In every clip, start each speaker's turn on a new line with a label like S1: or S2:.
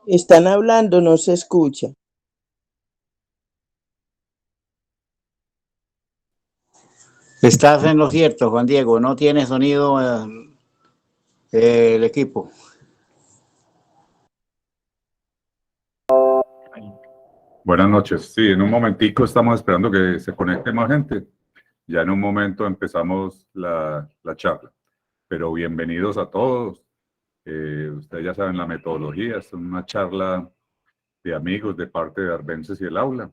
S1: Están hablando, no se escucha.
S2: Estás en lo cierto, Juan Diego, no tiene sonido el equipo.
S3: Buenas noches. Sí, en un momentico estamos esperando que se conecte más gente. Ya en un momento empezamos la charla. Pero bienvenidos a todos. Ustedes ya saben la metodología. Es una charla de amigos de parte de Arbences y el Aula,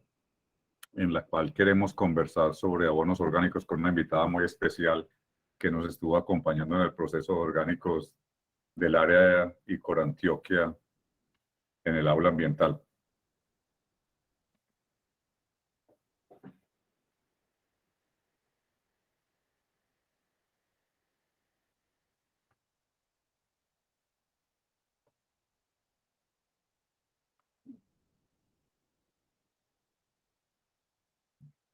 S3: en la cual queremos conversar sobre abonos orgánicos con una invitada muy especial que nos estuvo acompañando en el proceso de orgánicos del área Icor Antioquia en el aula ambiental.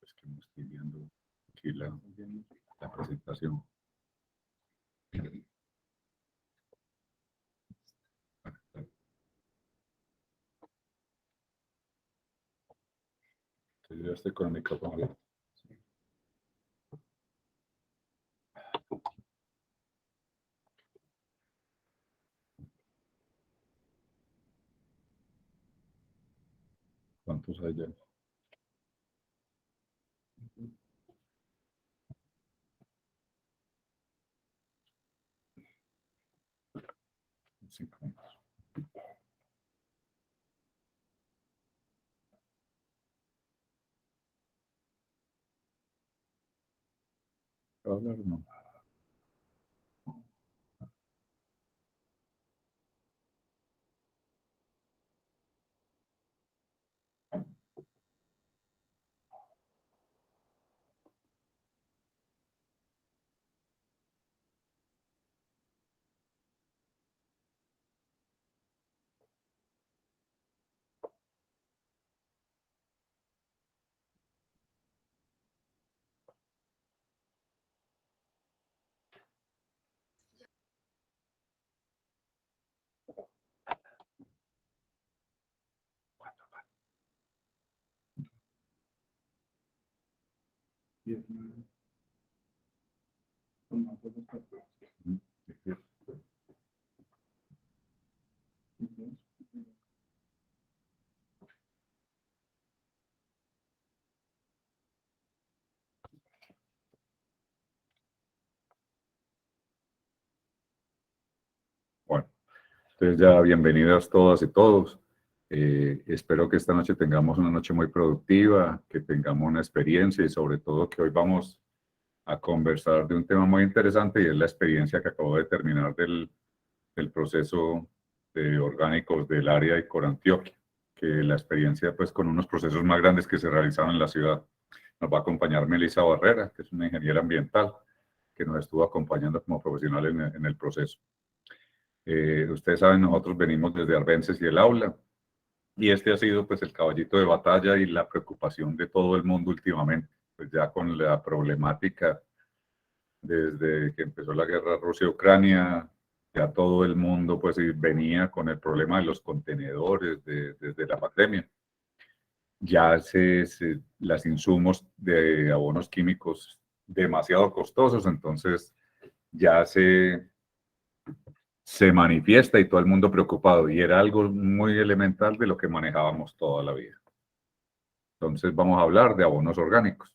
S3: Es que no estoy viendo aquí la presentación. Yo estoy con el micrófono abierto. ¿Cuántos hay ya? Cinco. ¿Puedo hablar o no? Bueno, entonces ya bienvenidas todas y todos. Espero que esta noche tengamos una noche muy productiva, que tengamos una experiencia y sobre todo que hoy vamos a conversar de un tema muy interesante y es la experiencia que acabo de terminar del proceso de orgánicos del área Icor Antioquia, que la experiencia pues con unos procesos más grandes que se realizaron en la ciudad. Nos va a acompañar Melissa Barrera, que es una ingeniera ambiental, que nos estuvo acompañando como profesional en el proceso. Ustedes saben, nosotros venimos desde Arbences y el Aula, y este ha sido pues el caballito de batalla y la preocupación de todo el mundo últimamente, pues ya con la problemática desde que empezó la guerra Rusia-Ucrania, ya todo el mundo pues venía con el problema de los contenedores desde la pandemia. Ya las insumos de abonos químicos demasiado costosos, entonces ya se manifiesta y todo el mundo preocupado, y era algo muy elemental de lo que manejábamos toda la vida. Entonces vamos a hablar de abonos orgánicos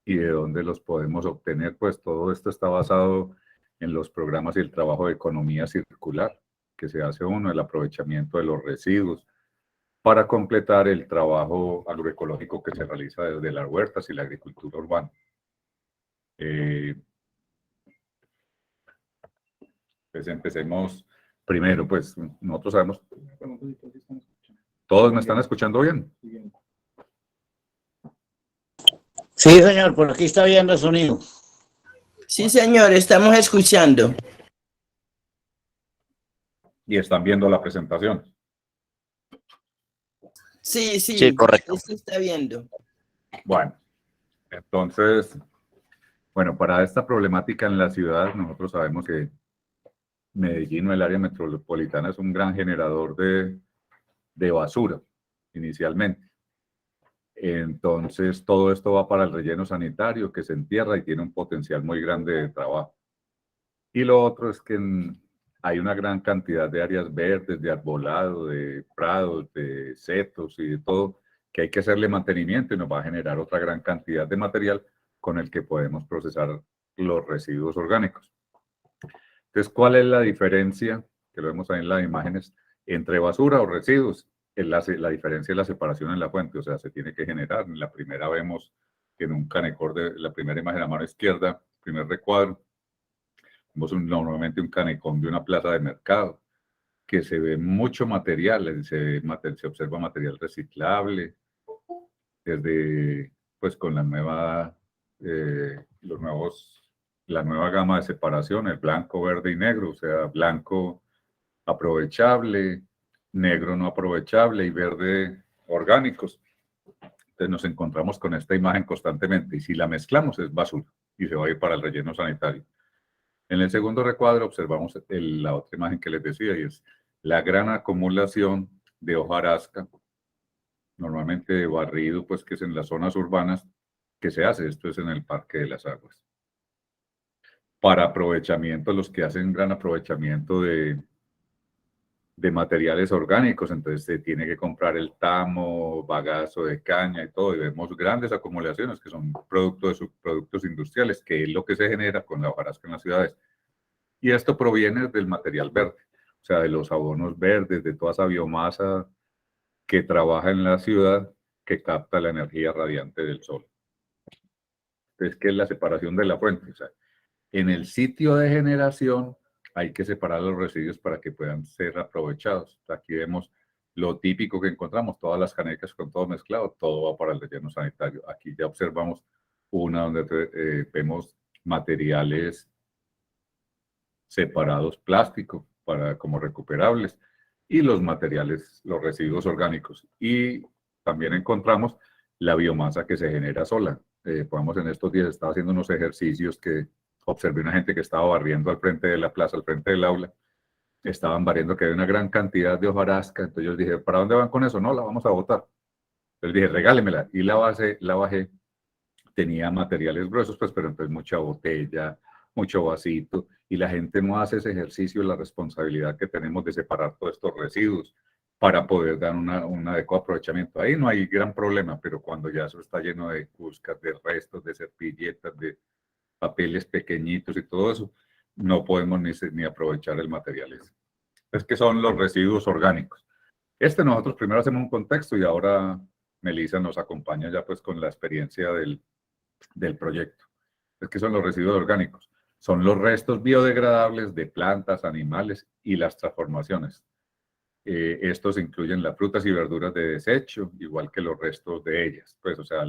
S3: y de dónde los podemos obtener. Pues todo esto está basado en los programas y el trabajo de economía circular que se hace uno, el aprovechamiento de los residuos para completar el trabajo agroecológico que se realiza desde las huertas y la agricultura urbana. Pues empecemos primero, pues nosotros sabemos. ¿Todos me están escuchando bien?
S2: Sí, señor, por aquí está viendo el sonido.
S1: Sí, señor, estamos escuchando.
S3: Y están viendo la presentación.
S1: Sí, sí,
S4: Sí, correcto.
S1: se está viendo.
S3: Bueno, entonces, bueno, para esta problemática en la ciudad, nosotros sabemos que Medellín o el área metropolitana es un gran generador de de basura inicialmente. Entonces, todo esto va para el relleno sanitario que se entierra y tiene un potencial muy grande de trabajo. Y lo otro es que hay una gran cantidad de áreas verdes, de arbolado, de prados, de setos y de todo, que hay que hacerle mantenimiento y nos va a generar otra gran cantidad de material con el que podemos procesar los residuos orgánicos. Entonces, ¿cuál es la diferencia? Que lo vemos ahí en las imágenes, entre basura o residuos. La diferencia es la separación en la fuente, o sea, se tiene que generar. En la primera vemos que en un canecor de la primera imagen a mano izquierda, primer recuadro, vemos normalmente un canecón de una plaza de mercado, que se ve mucho material, se observa material reciclable, desde, pues con la nueva, la nueva gama de separación, el blanco, verde y negro, o sea, blanco aprovechable, negro no aprovechable y verde orgánicos. Entonces nos encontramos con esta imagen constantemente y si la mezclamos es basura y se va a ir para el relleno sanitario. En el segundo recuadro observamos la otra imagen que les decía y es la gran acumulación de hojarasca, normalmente barrido, pues que es en las zonas urbanas que se hace. Esto es en el Parque de las Aguas. Para aprovechamiento, los que hacen gran aprovechamiento de materiales orgánicos, entonces se tiene que comprar el tamo, bagazo de caña y todo, y vemos grandes acumulaciones que son productos de subproductos industriales, que es lo que se genera con la hojarasca en las ciudades. Y esto proviene del material verde, o sea, de los abonos verdes, de toda esa biomasa que trabaja en la ciudad, que capta la energía radiante del sol. Entonces, ¿qué es la separación de la fuente? O sea, en el sitio de generación hay que separar los residuos para que puedan ser aprovechados. Aquí vemos lo típico que encontramos, todas las canecas con todo mezclado, todo va para el relleno sanitario. Aquí ya observamos una donde vemos materiales separados, plástico, como recuperables, y los materiales, los residuos orgánicos. Y también encontramos la biomasa que se genera sola. Podemos en estos días estaba haciendo unos ejercicios que observé una gente que estaba barriendo al frente de la plaza, al frente del aula. Estaban barriendo que había una gran cantidad de hojarasca. Entonces yo dije, ¿para dónde van con eso? No, la vamos a botar. Entonces dije, regálemela. Y la bajé. Tenía materiales gruesos, pues, pero entonces mucha botella, mucho vasito. Y la gente no hace ese ejercicio, la responsabilidad que tenemos de separar todos estos residuos para poder dar un adecuado aprovechamiento. Ahí no hay gran problema, pero cuando ya eso está lleno de cuscas, de restos, de servilletas, de papeles pequeñitos y todo eso, no podemos ni aprovechar el material ese. Es que son los residuos orgánicos. Nosotros primero hacemos un contexto y ahora Melissa nos acompaña ya pues con la experiencia del proyecto. Es que son los residuos orgánicos. Son los restos biodegradables de plantas, animales y las transformaciones. Estos incluyen las frutas y verduras de desecho, igual que los restos de ellas. Pues, o sea,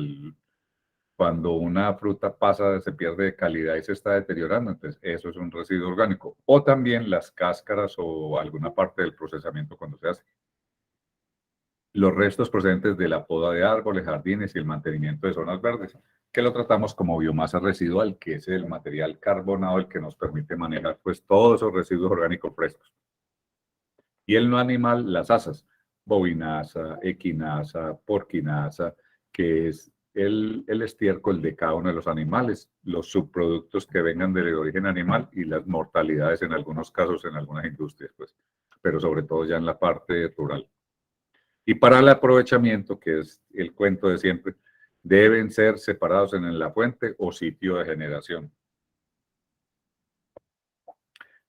S3: cuando una fruta pasa, se pierde de calidad y se está deteriorando, entonces eso es un residuo orgánico. O también las cáscaras o alguna parte del procesamiento cuando se hace. Los restos procedentes de la poda de árboles, jardines y el mantenimiento de zonas verdes, que lo tratamos como biomasa residual, que es el material carbonado el que nos permite manejar pues todos esos residuos orgánicos frescos. Y el no animal, las asas, bovinaza, equinaza, porquinaza, que es el estiércol de cada uno de los animales, los subproductos que vengan del origen animal y las mortalidades en algunos casos en algunas industrias, pues, pero sobre todo ya en la parte rural. Y para el aprovechamiento, que es el cuento de siempre, deben ser separados en la fuente o sitio de generación.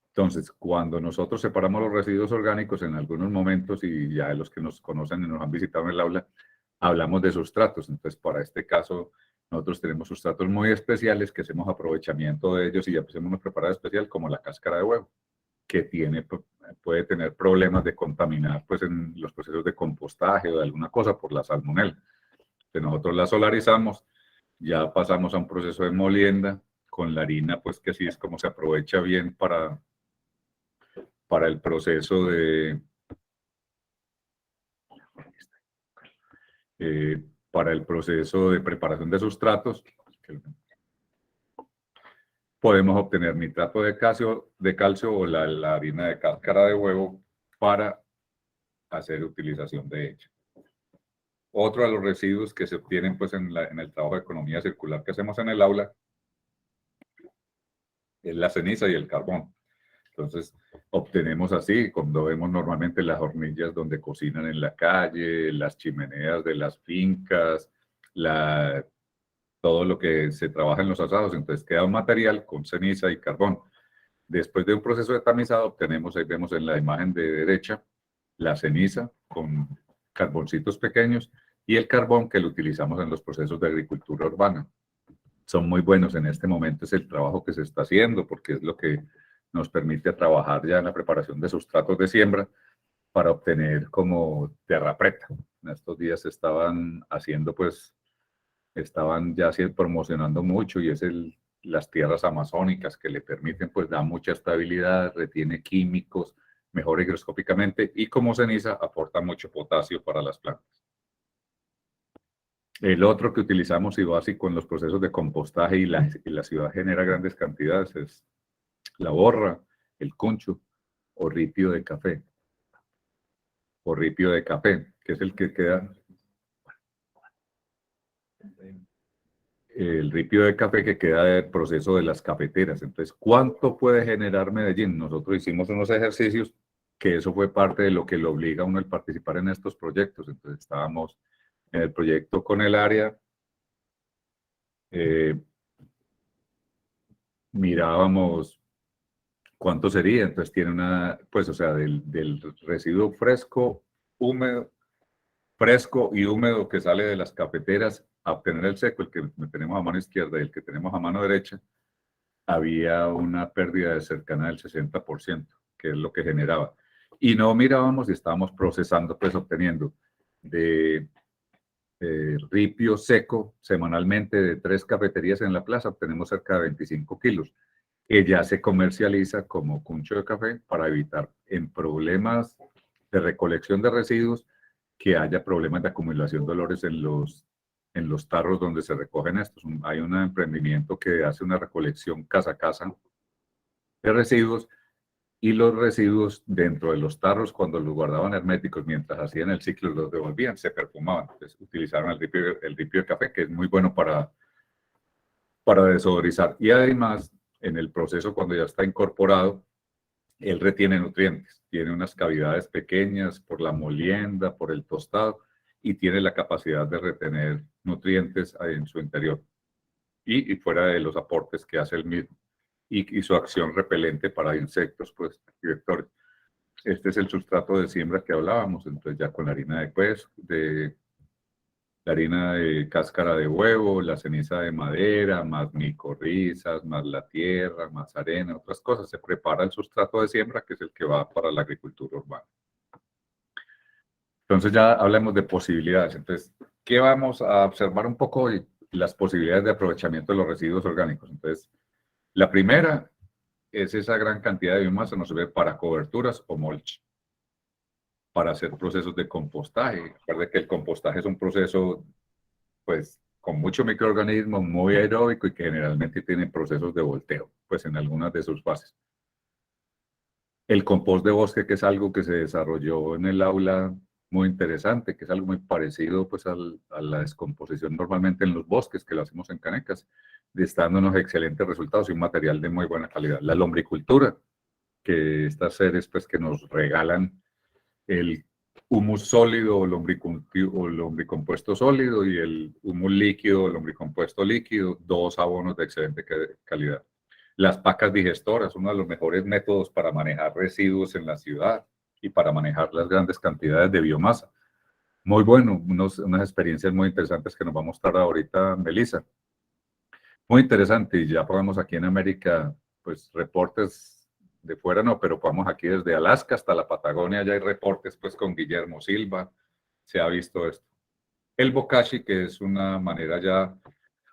S3: Entonces, cuando nosotros separamos los residuos orgánicos en algunos momentos, y ya los que nos conocen y nos han visitado en el aula, hablamos de sustratos. Entonces, para este caso, nosotros tenemos sustratos muy especiales que hacemos aprovechamiento de ellos y ya hacemos una preparada especial como la cáscara de huevo, que puede tener problemas de contaminar pues, en los procesos de compostaje o de alguna cosa por la salmonela. Entonces, nosotros la solarizamos, ya pasamos a un proceso de molienda con la harina, pues que así es como se aprovecha bien para el proceso para el proceso de preparación de sustratos. Podemos obtener nitrato de calcio o la harina de cáscara de huevo para hacer utilización de ella. Otro de los residuos que se obtienen pues, en el trabajo de economía circular que hacemos en el aula es la ceniza y el carbón. Entonces, obtenemos así, cuando vemos normalmente las hornillas donde cocinan en la calle, las chimeneas de las fincas, todo lo que se trabaja en los asados, entonces queda un material con ceniza y carbón. Después de un proceso de tamizado, obtenemos, ahí vemos en la imagen de derecha, la ceniza con carboncitos pequeños y el carbón que lo utilizamos en los procesos de agricultura urbana. Son muy buenos en este momento, es el trabajo que se está haciendo, porque es lo que nos permite trabajar ya en la preparación de sustratos de siembra para obtener como tierra preta. En estos días estaban haciendo, pues, estaban ya promocionando mucho y es las tierras amazónicas que le permiten, pues, da mucha estabilidad, retiene químicos, mejora higroscópicamente y como ceniza aporta mucho potasio para las plantas. El otro que utilizamos y básico en los procesos de compostaje y la ciudad genera grandes cantidades es la borra, el concho o ripio de café. O ripio de café, que es el que queda. El ripio de café que queda del proceso de las cafeteras. Entonces, ¿cuánto puede generar Medellín? Nosotros hicimos unos ejercicios que eso fue parte de lo que lo obliga a uno a participar en estos proyectos. Entonces, estábamos en el proyecto con el área, mirábamos cuánto sería. Entonces, tiene una, pues, o sea, del residuo fresco, húmedo, fresco y húmedo que sale de las cafeteras a obtener el seco, el que tenemos a mano izquierda y el que tenemos a mano derecha, había una pérdida de cercana del 60%, que es lo que generaba. Y no mirábamos y estábamos procesando, pues obteniendo de ripio seco semanalmente de 3 cafeterías en la plaza, obtenemos cerca de 25 kilos, que ya se comercializa como cuncho de café para evitar en problemas de recolección de residuos que haya problemas de acumulación de olores en los tarros donde se recogen estos. Hay un emprendimiento que hace una recolección casa a casa de residuos y los residuos dentro de los tarros, cuando los guardaban herméticos mientras hacían el ciclo, los devolvían, se perfumaban. Entonces utilizaron el ripio de café, que es muy bueno para desodorizar. Y además, en el proceso, cuando ya está incorporado, él retiene nutrientes, tiene unas cavidades pequeñas por la molienda, por el tostado, y tiene la capacidad de retener nutrientes en su interior y fuera de los aportes que hace el mismo y su acción repelente para insectos, pues, y vectores. Este es el sustrato de siembra que hablábamos, entonces ya con la harina la harina de cáscara de huevo, la ceniza de madera, más micorrizas, más la tierra, más arena, otras cosas. Se prepara el sustrato de siembra, que es el que va para la agricultura urbana. Entonces ya hablamos de posibilidades. Entonces, ¿qué vamos a observar un poco hoy? Las posibilidades de aprovechamiento de los residuos orgánicos. Entonces, la primera es esa gran cantidad de biomasa, nos sirve para coberturas o mulch, para hacer procesos de compostaje. Recuerde que el compostaje es un proceso, pues, con mucho microorganismo, muy aeróbico y que generalmente tiene procesos de volteo, pues, en algunas de sus fases. El compost de bosque, que es algo que se desarrolló en el aula muy interesante, que es algo muy parecido, pues, a la descomposición normalmente en los bosques, que lo hacemos en canecas, está dando unos excelentes resultados y un material de muy buena calidad. La lombricultura, que estas seres, pues, que nos regalan el humus sólido o lombricompuesto sólido y el humus líquido o lombricompuesto líquido, 2 abonos de excelente calidad. Las pacas digestoras, uno de los mejores métodos para manejar residuos en la ciudad y para manejar las grandes cantidades de biomasa. Muy bueno, unas experiencias muy interesantes que nos va a mostrar ahorita Melissa. Muy interesante, y ya podemos aquí en América, pues reportes de fuera no, pero podemos aquí desde Alaska hasta la Patagonia, ya hay reportes pues con Guillermo Silva, se ha visto esto. El bokashi, que es una manera ya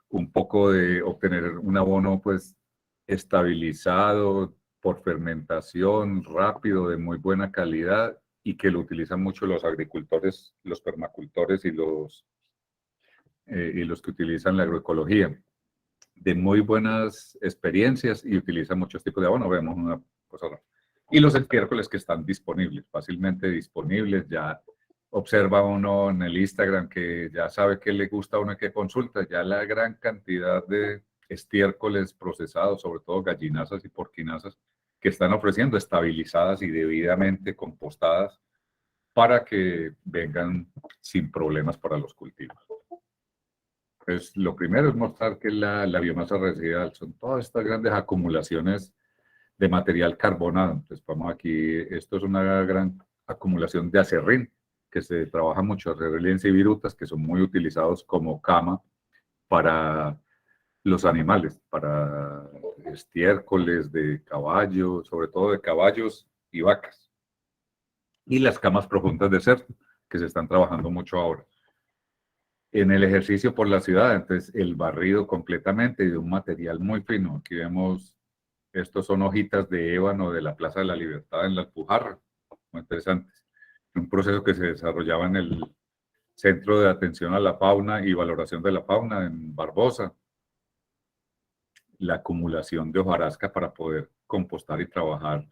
S3: un poco de obtener un abono pues estabilizado por fermentación, rápido, de muy buena calidad y que lo utilizan mucho los agricultores, los permacultores y los que utilizan la agroecología. De muy buenas experiencias y utilizan muchos tipos de abono. Vemos una cosa. y los estiércoles que están disponibles, fácilmente disponibles. Ya observa uno en el Instagram que ya sabe qué le gusta a uno y qué consulta. Ya la gran cantidad de estiércoles procesados, sobre todo gallinazas y porquinazas, que están ofreciendo estabilizadas y debidamente compostadas para que vengan sin problemas para los cultivos. Pues lo primero es mostrar que la biomasa residual son todas estas grandes acumulaciones de material carbonado. Entonces, vamos aquí, esto es una gran acumulación de acerrín, que se trabaja mucho, acerrín y virutas, que son muy utilizados como cama para los animales, para estiércoles de caballos, sobre todo de caballos y vacas. Y las camas profundas de cerdo, que se están trabajando mucho ahora. En el ejercicio por la ciudad, entonces el barrido completamente de un material muy fino. Aquí vemos, estos son hojitas de ébano de la Plaza de la Libertad en la Alpujarra, muy interesantes. Un proceso que se desarrollaba en el Centro de Atención a la Fauna y Valoración de la Fauna en Barbosa. La acumulación de hojarasca para poder compostar y trabajar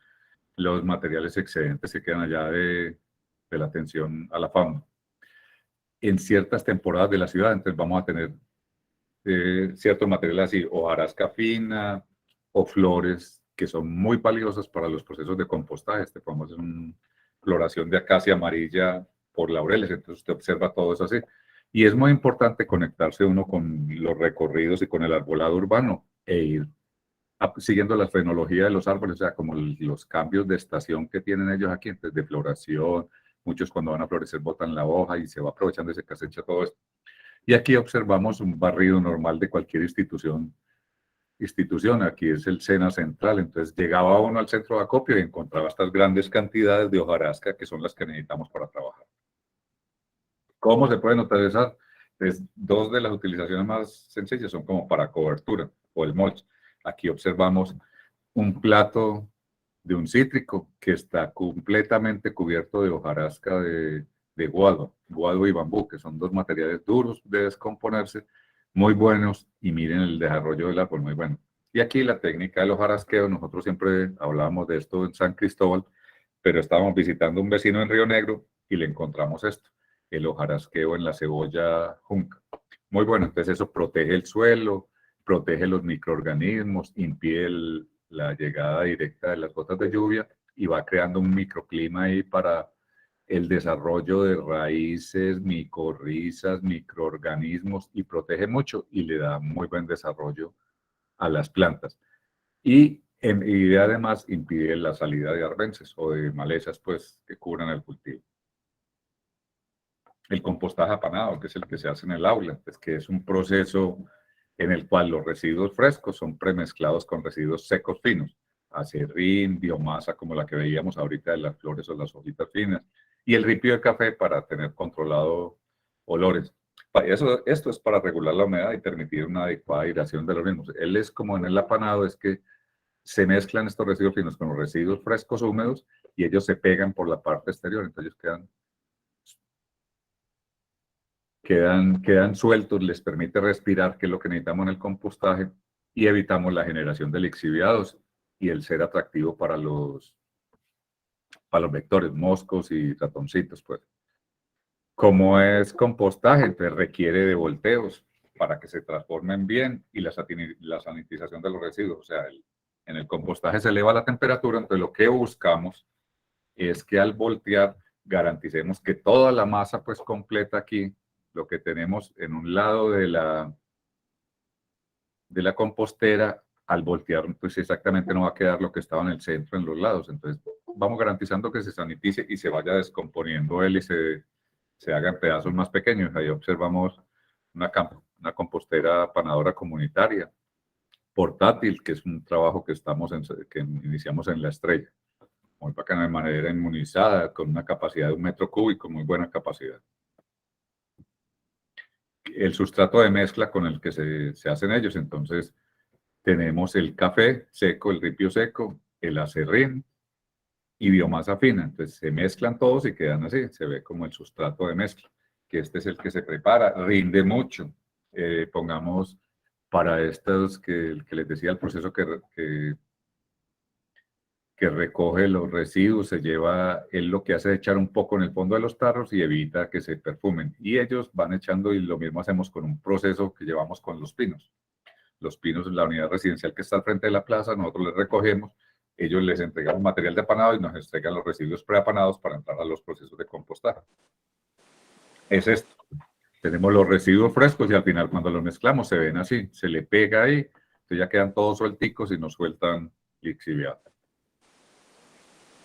S3: los materiales excedentes que quedan allá de la atención a la fauna. En ciertas temporadas de la ciudad, entonces vamos a tener ciertos materiales así, hojarasca fina o flores que son muy valiosas para los procesos de compostaje. Este podemos hacer una floración de acacia amarilla por laureles, entonces usted observa todo eso así. Y es muy importante conectarse uno con los recorridos y con el arbolado urbano e ir siguiendo la fenología de los árboles, o sea, como los cambios de estación que tienen ellos aquí, entonces de floración, muchos cuando van a florecer botan la hoja y se va aprovechando y se cosecha todo esto. Y aquí observamos un barrido normal de cualquier institución. Aquí es el SENA central, entonces llegaba uno al centro de acopio y encontraba estas grandes cantidades de hojarasca que son las que necesitamos para trabajar. ¿Cómo se puede neutralizar? Pues dos de las utilizaciones más sencillas son como para cobertura o el mulch. Aquí observamos un plato de un cítrico que está completamente cubierto de hojarasca de guado y bambú, que son dos materiales duros de descomponerse, muy buenos, y miren el desarrollo del árbol, muy bueno. Y aquí la técnica del hojarasqueo, nosotros siempre hablábamos de esto en San Cristóbal, pero estábamos visitando un vecino en Río Negro y le encontramos esto, el hojarasqueo en la cebolla junca. Muy bueno, entonces eso protege el suelo, protege los microorganismos, impide la llegada directa de las gotas de lluvia y va creando un microclima ahí para el desarrollo de raíces, micorrizas, microorganismos, y protege mucho y le da muy buen desarrollo a las plantas. Y además impide la salida de arbences o de malezas pues, que cubran el cultivo. El compostaje apanado, que es el que se hace en el aula, pues, que es un proceso en el cual los residuos frescos son premezclados con residuos secos finos, acerrín, biomasa como la que veíamos ahorita de las flores o las hojitas finas, y el ripio de café para tener controlado olores. Esto es para regular la humedad y permitir una adecuada aireación de los mismos. Él es como en el apanado, es que se mezclan estos residuos finos con los residuos frescos húmedos y ellos se pegan por la parte exterior, entonces quedan sueltos, les permite respirar, que es lo que necesitamos en el compostaje, y evitamos la generación de lixiviados y el ser atractivo para los vectores, moscos y ratoncitos, pues. Como es compostaje, pues requiere de volteos para que se transformen bien y la sanitización de los residuos. O sea, en el compostaje se eleva la temperatura, entonces lo que buscamos es que al voltear garanticemos que toda la masa pues completa aquí, lo que tenemos en un lado de la compostera, al voltear pues exactamente no va a quedar lo que estaba en el centro en los lados. Entonces vamos garantizando que se sanitice y se vaya descomponiendo él y se hagan pedazos más pequeños. Ahí observamos una compostera apanadora comunitaria portátil, que es un trabajo que iniciamos en La Estrella. Muy bacana, de manera inmunizada, con una capacidad de 1 metro cúbico, muy buena capacidad. El sustrato de mezcla con el que se hacen ellos, entonces tenemos el café seco, el ripio seco, el acerrín y biomasa fina. Entonces se mezclan todos y quedan así, se ve como el sustrato de mezcla, que este es el que se prepara, rinde mucho. Pongamos para estos que les decía el proceso que que recoge los residuos, se lleva, él lo que hace es echar un poco en el fondo de los tarros y evita que se perfumen. Y ellos van echando, y lo mismo hacemos con un proceso que llevamos con los pinos. Los pinos en la unidad residencial que está al frente de la plaza, nosotros les recogemos, ellos les entregamos material de apanado y nos entregan los residuos preapanados para entrar a los procesos de compostaje. Es esto. Tenemos los residuos frescos y al final cuando los mezclamos se ven así, se le pega ahí, entonces ya quedan todos suelticos y nos sueltan lixiviados.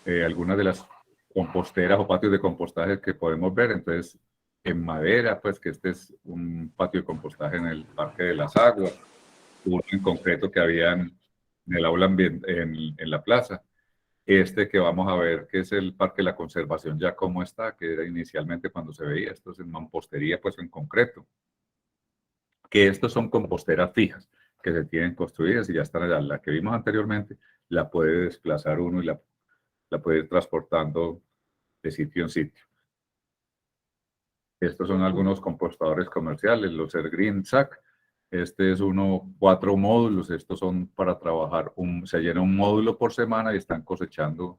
S3: Algunas de las composteras o patios de compostaje que podemos ver, entonces en madera, pues que este es un patio de compostaje en el Parque de las Aguas, uno en concreto que había en el aula en la plaza, este que vamos a ver que es el Parque de la Conservación ya como está, que era inicialmente cuando se veía, esto es en mampostería pues en concreto, que estos son composteras fijas que se tienen construidas y ya están allá. La que vimos anteriormente la puede desplazar uno y la puede ir transportando de sitio en sitio. Estos son algunos compostadores comerciales, los Green Sack. Este es 4 módulos. Estos son para trabajar, se llena un módulo por semana y están cosechando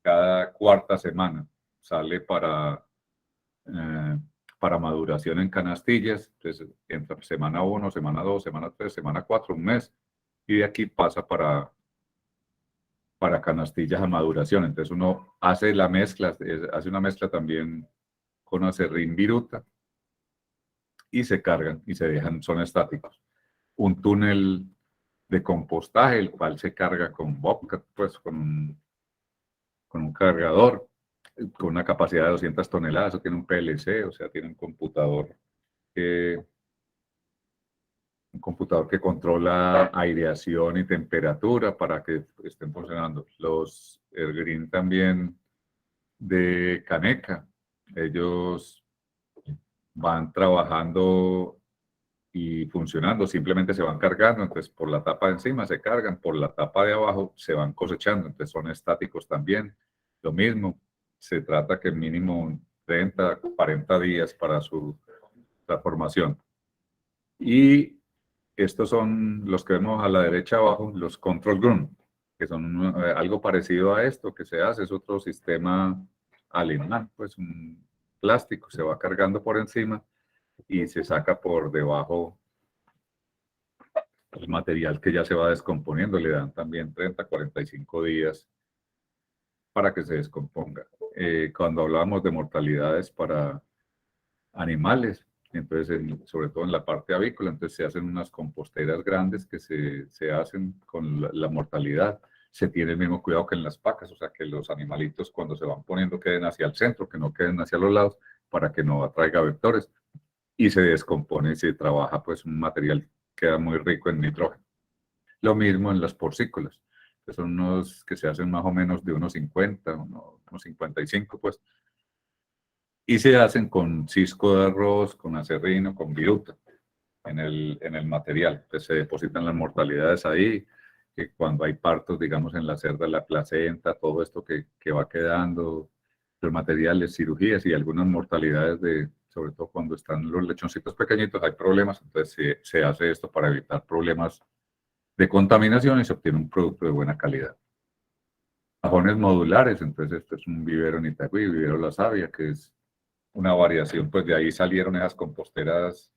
S3: cada cuarta semana. Sale para maduración en canastillas. Entonces, entre semana 1, semana 2, semana 3, semana 4, un mes. Y de aquí pasa para canastillas a maduración. Entonces uno hace la mezcla, hace una mezcla también con acerrín viruta y se cargan y se dejan, son estáticos. Un túnel de compostaje, el cual se carga con Bobcat, pues con un cargador, con una capacidad de 200 toneladas, eso tiene un PLC, o sea, tiene un computador que controla aireación y temperatura para que estén funcionando. Los Green también de Caneca, ellos van trabajando y funcionando, simplemente se van cargando, entonces por la tapa de encima se cargan, por la tapa de abajo se van cosechando, entonces son estáticos también. Lo mismo, se trata que mínimo 30, 40 días para su transformación. Y estos son los que vemos a la derecha abajo, los control room, que son algo parecido a esto que se hace, es otro sistema alemán, pues un plástico, se va cargando por encima y se saca por debajo el material que ya se va descomponiendo, le dan también 30, 45 días para que se descomponga. Cuando hablábamos de mortalidades para animales, entonces, sobre todo en la parte avícola, entonces se hacen unas composteras grandes que se hacen con la mortalidad. Se tiene el mismo cuidado que en las pacas, o sea, que los animalitos cuando se van poniendo queden hacia el centro, que no queden hacia los lados, para que no atraiga vectores. Y se descompone y se trabaja, pues un material que queda muy rico en nitrógeno. Lo mismo en las porcícolas, que son unos que se hacen más o menos de unos 50, unos 55, pues, y se hacen con cisco de arroz, con acerrín, con viruta en el material. Entonces se depositan las mortalidades ahí, que cuando hay partos, digamos, en la cerda, la placenta, todo esto que va quedando, los materiales, cirugías y algunas mortalidades sobre todo cuando están los lechoncitos pequeñitos, hay problemas, entonces se hace esto para evitar problemas de contaminación y se obtiene un producto de buena calidad. Cajones modulares, entonces esto es un vivero en Itagüí, vivero La Savia, que es una variación, pues de ahí salieron esas composteras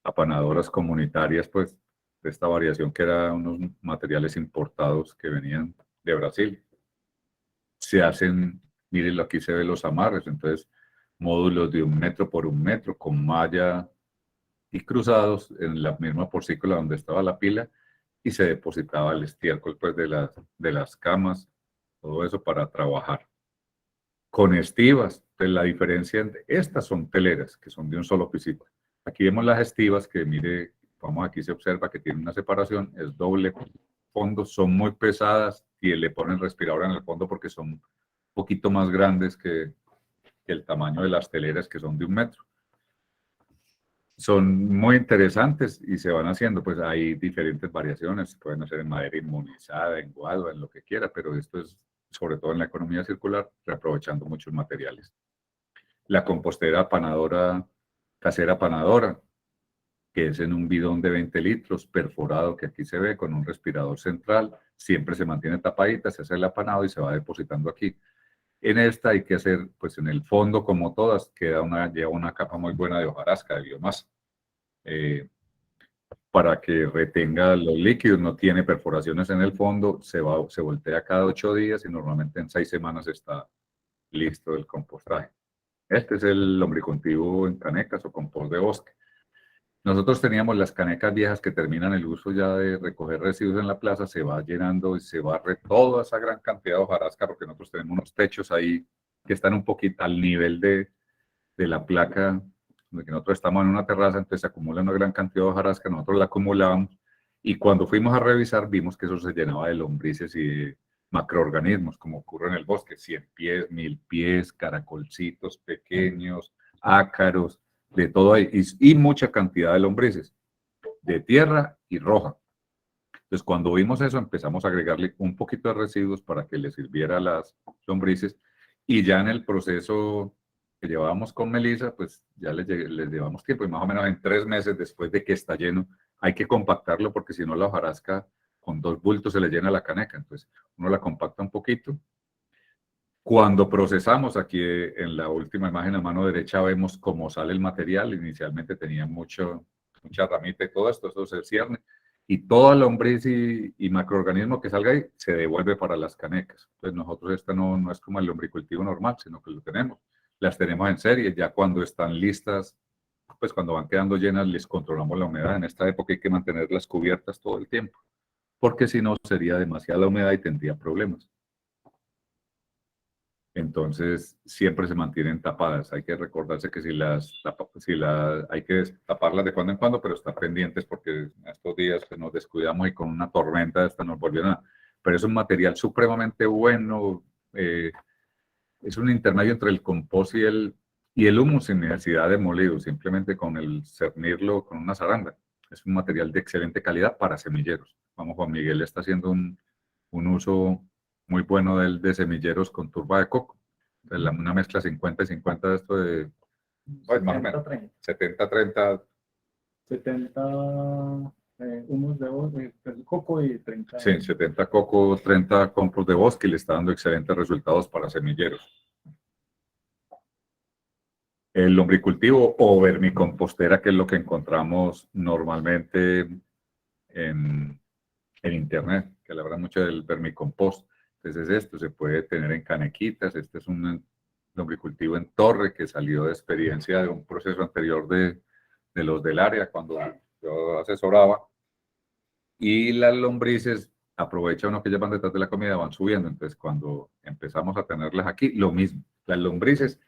S3: apanadoras comunitarias, pues de esta variación que eran unos materiales importados que venían de Brasil. Se hacen, miren, aquí se ven los amarres, entonces módulos de 1 metro por 1 metro con malla y cruzados en la misma porcícola donde estaba la pila y se depositaba el estiércol pues de las camas, todo eso para trabajar. Con estivas, pues la diferencia entre estas son teleras, que son de un solo pisito. Aquí vemos las estivas que, mire, vamos, aquí se observa que tiene una separación, es doble fondo, son muy pesadas y le ponen respirador en el fondo porque son un poquito más grandes que el tamaño de las teleras que son de 1 metro. Son muy interesantes y se van haciendo, pues hay diferentes variaciones, pueden hacer en madera inmunizada, en guadua, en lo que quiera, pero esto es sobre todo en la economía circular, reaprovechando muchos materiales. La compostera apanadora, casera apanadora, que es en un bidón de 20 litros perforado que aquí se ve con un respirador central, siempre se mantiene tapadita, se hace el apanado y se va depositando aquí. En esta hay que hacer, pues en el fondo, como todas, lleva una capa muy buena de hojarasca, de biomasa, para que retenga los líquidos, no tiene perforaciones en el fondo, se voltea cada 8 días y normalmente en 6 semanas está listo el compostaje. Este es el lombricultivo en canecas o compost de bosque. Nosotros teníamos las canecas viejas que terminan el uso ya de recoger residuos en la plaza, se va llenando y se barre toda esa gran cantidad de hojarasca, porque nosotros tenemos unos techos ahí que están un poquito al nivel de la placa, de que nosotros estamos en una terraza, entonces se acumula una gran cantidad de hojarasca, nosotros la acumulábamos y cuando fuimos a revisar vimos que eso se llenaba de lombrices y de macroorganismos, como ocurre en el bosque, 100 pies, 1000 pies, caracolcitos pequeños, ácaros, de todo ahí, y mucha cantidad de lombrices, de tierra y roja. Entonces, cuando vimos eso, empezamos a agregarle un poquito de residuos para que le sirviera a las lombrices, y ya en el proceso que llevábamos con Melissa, pues ya les llevamos tiempo, y más o menos en 3 meses después de que está lleno, hay que compactarlo, porque si no la hojarasca con 2 bultos se le llena la caneca, entonces uno la compacta un poquito. Cuando procesamos, aquí en la última imagen a mano derecha vemos cómo sale el material. Inicialmente tenía mucha ramita y todo esto se cierne. Y toda lombriz y macroorganismo que salga ahí se devuelve para las canecas. Entonces nosotros esta no es como el lombricultivo normal, sino que lo tenemos. Las tenemos en serie. Ya cuando están listas, pues cuando van quedando llenas, les controlamos la humedad. En esta época hay que mantenerlas cubiertas todo el tiempo, porque si no sería demasiada humedad y tendría problemas. Entonces, siempre se mantienen tapadas. Hay que recordarse que hay que taparlas de cuando en cuando, pero estar pendientes porque estos días nos descuidamos y con una tormenta esta nos volvieron a... Pero es un material supremamente bueno. Es un intermedio entre el compost y el humus sin necesidad de molido, simplemente con el cernirlo con una zaranda. Es un material de excelente calidad para semilleros. Vamos, Juan Miguel está haciendo un uso muy bueno de semilleros con turba de coco. Entonces, una mezcla 50 y 50 de esto de, pues, más o menos, 70-30.
S4: 70 humus de coco y 30.
S3: Sí, 70 coco, 30 compost de bosque y le está dando excelentes resultados para semilleros. El lombricultivo o vermicompostera, que es lo que encontramos normalmente en internet, que le habla mucho del vermicompost. Entonces esto se puede tener en canequitas. Este es un lombricultivo en torre que salió de experiencia de un proceso anterior de los del área cuando yo asesoraba. Y las lombrices, aprovecha uno que ellas van detrás de la comida, van subiendo. Entonces cuando empezamos a tenerlas aquí, lo mismo. Las lombrices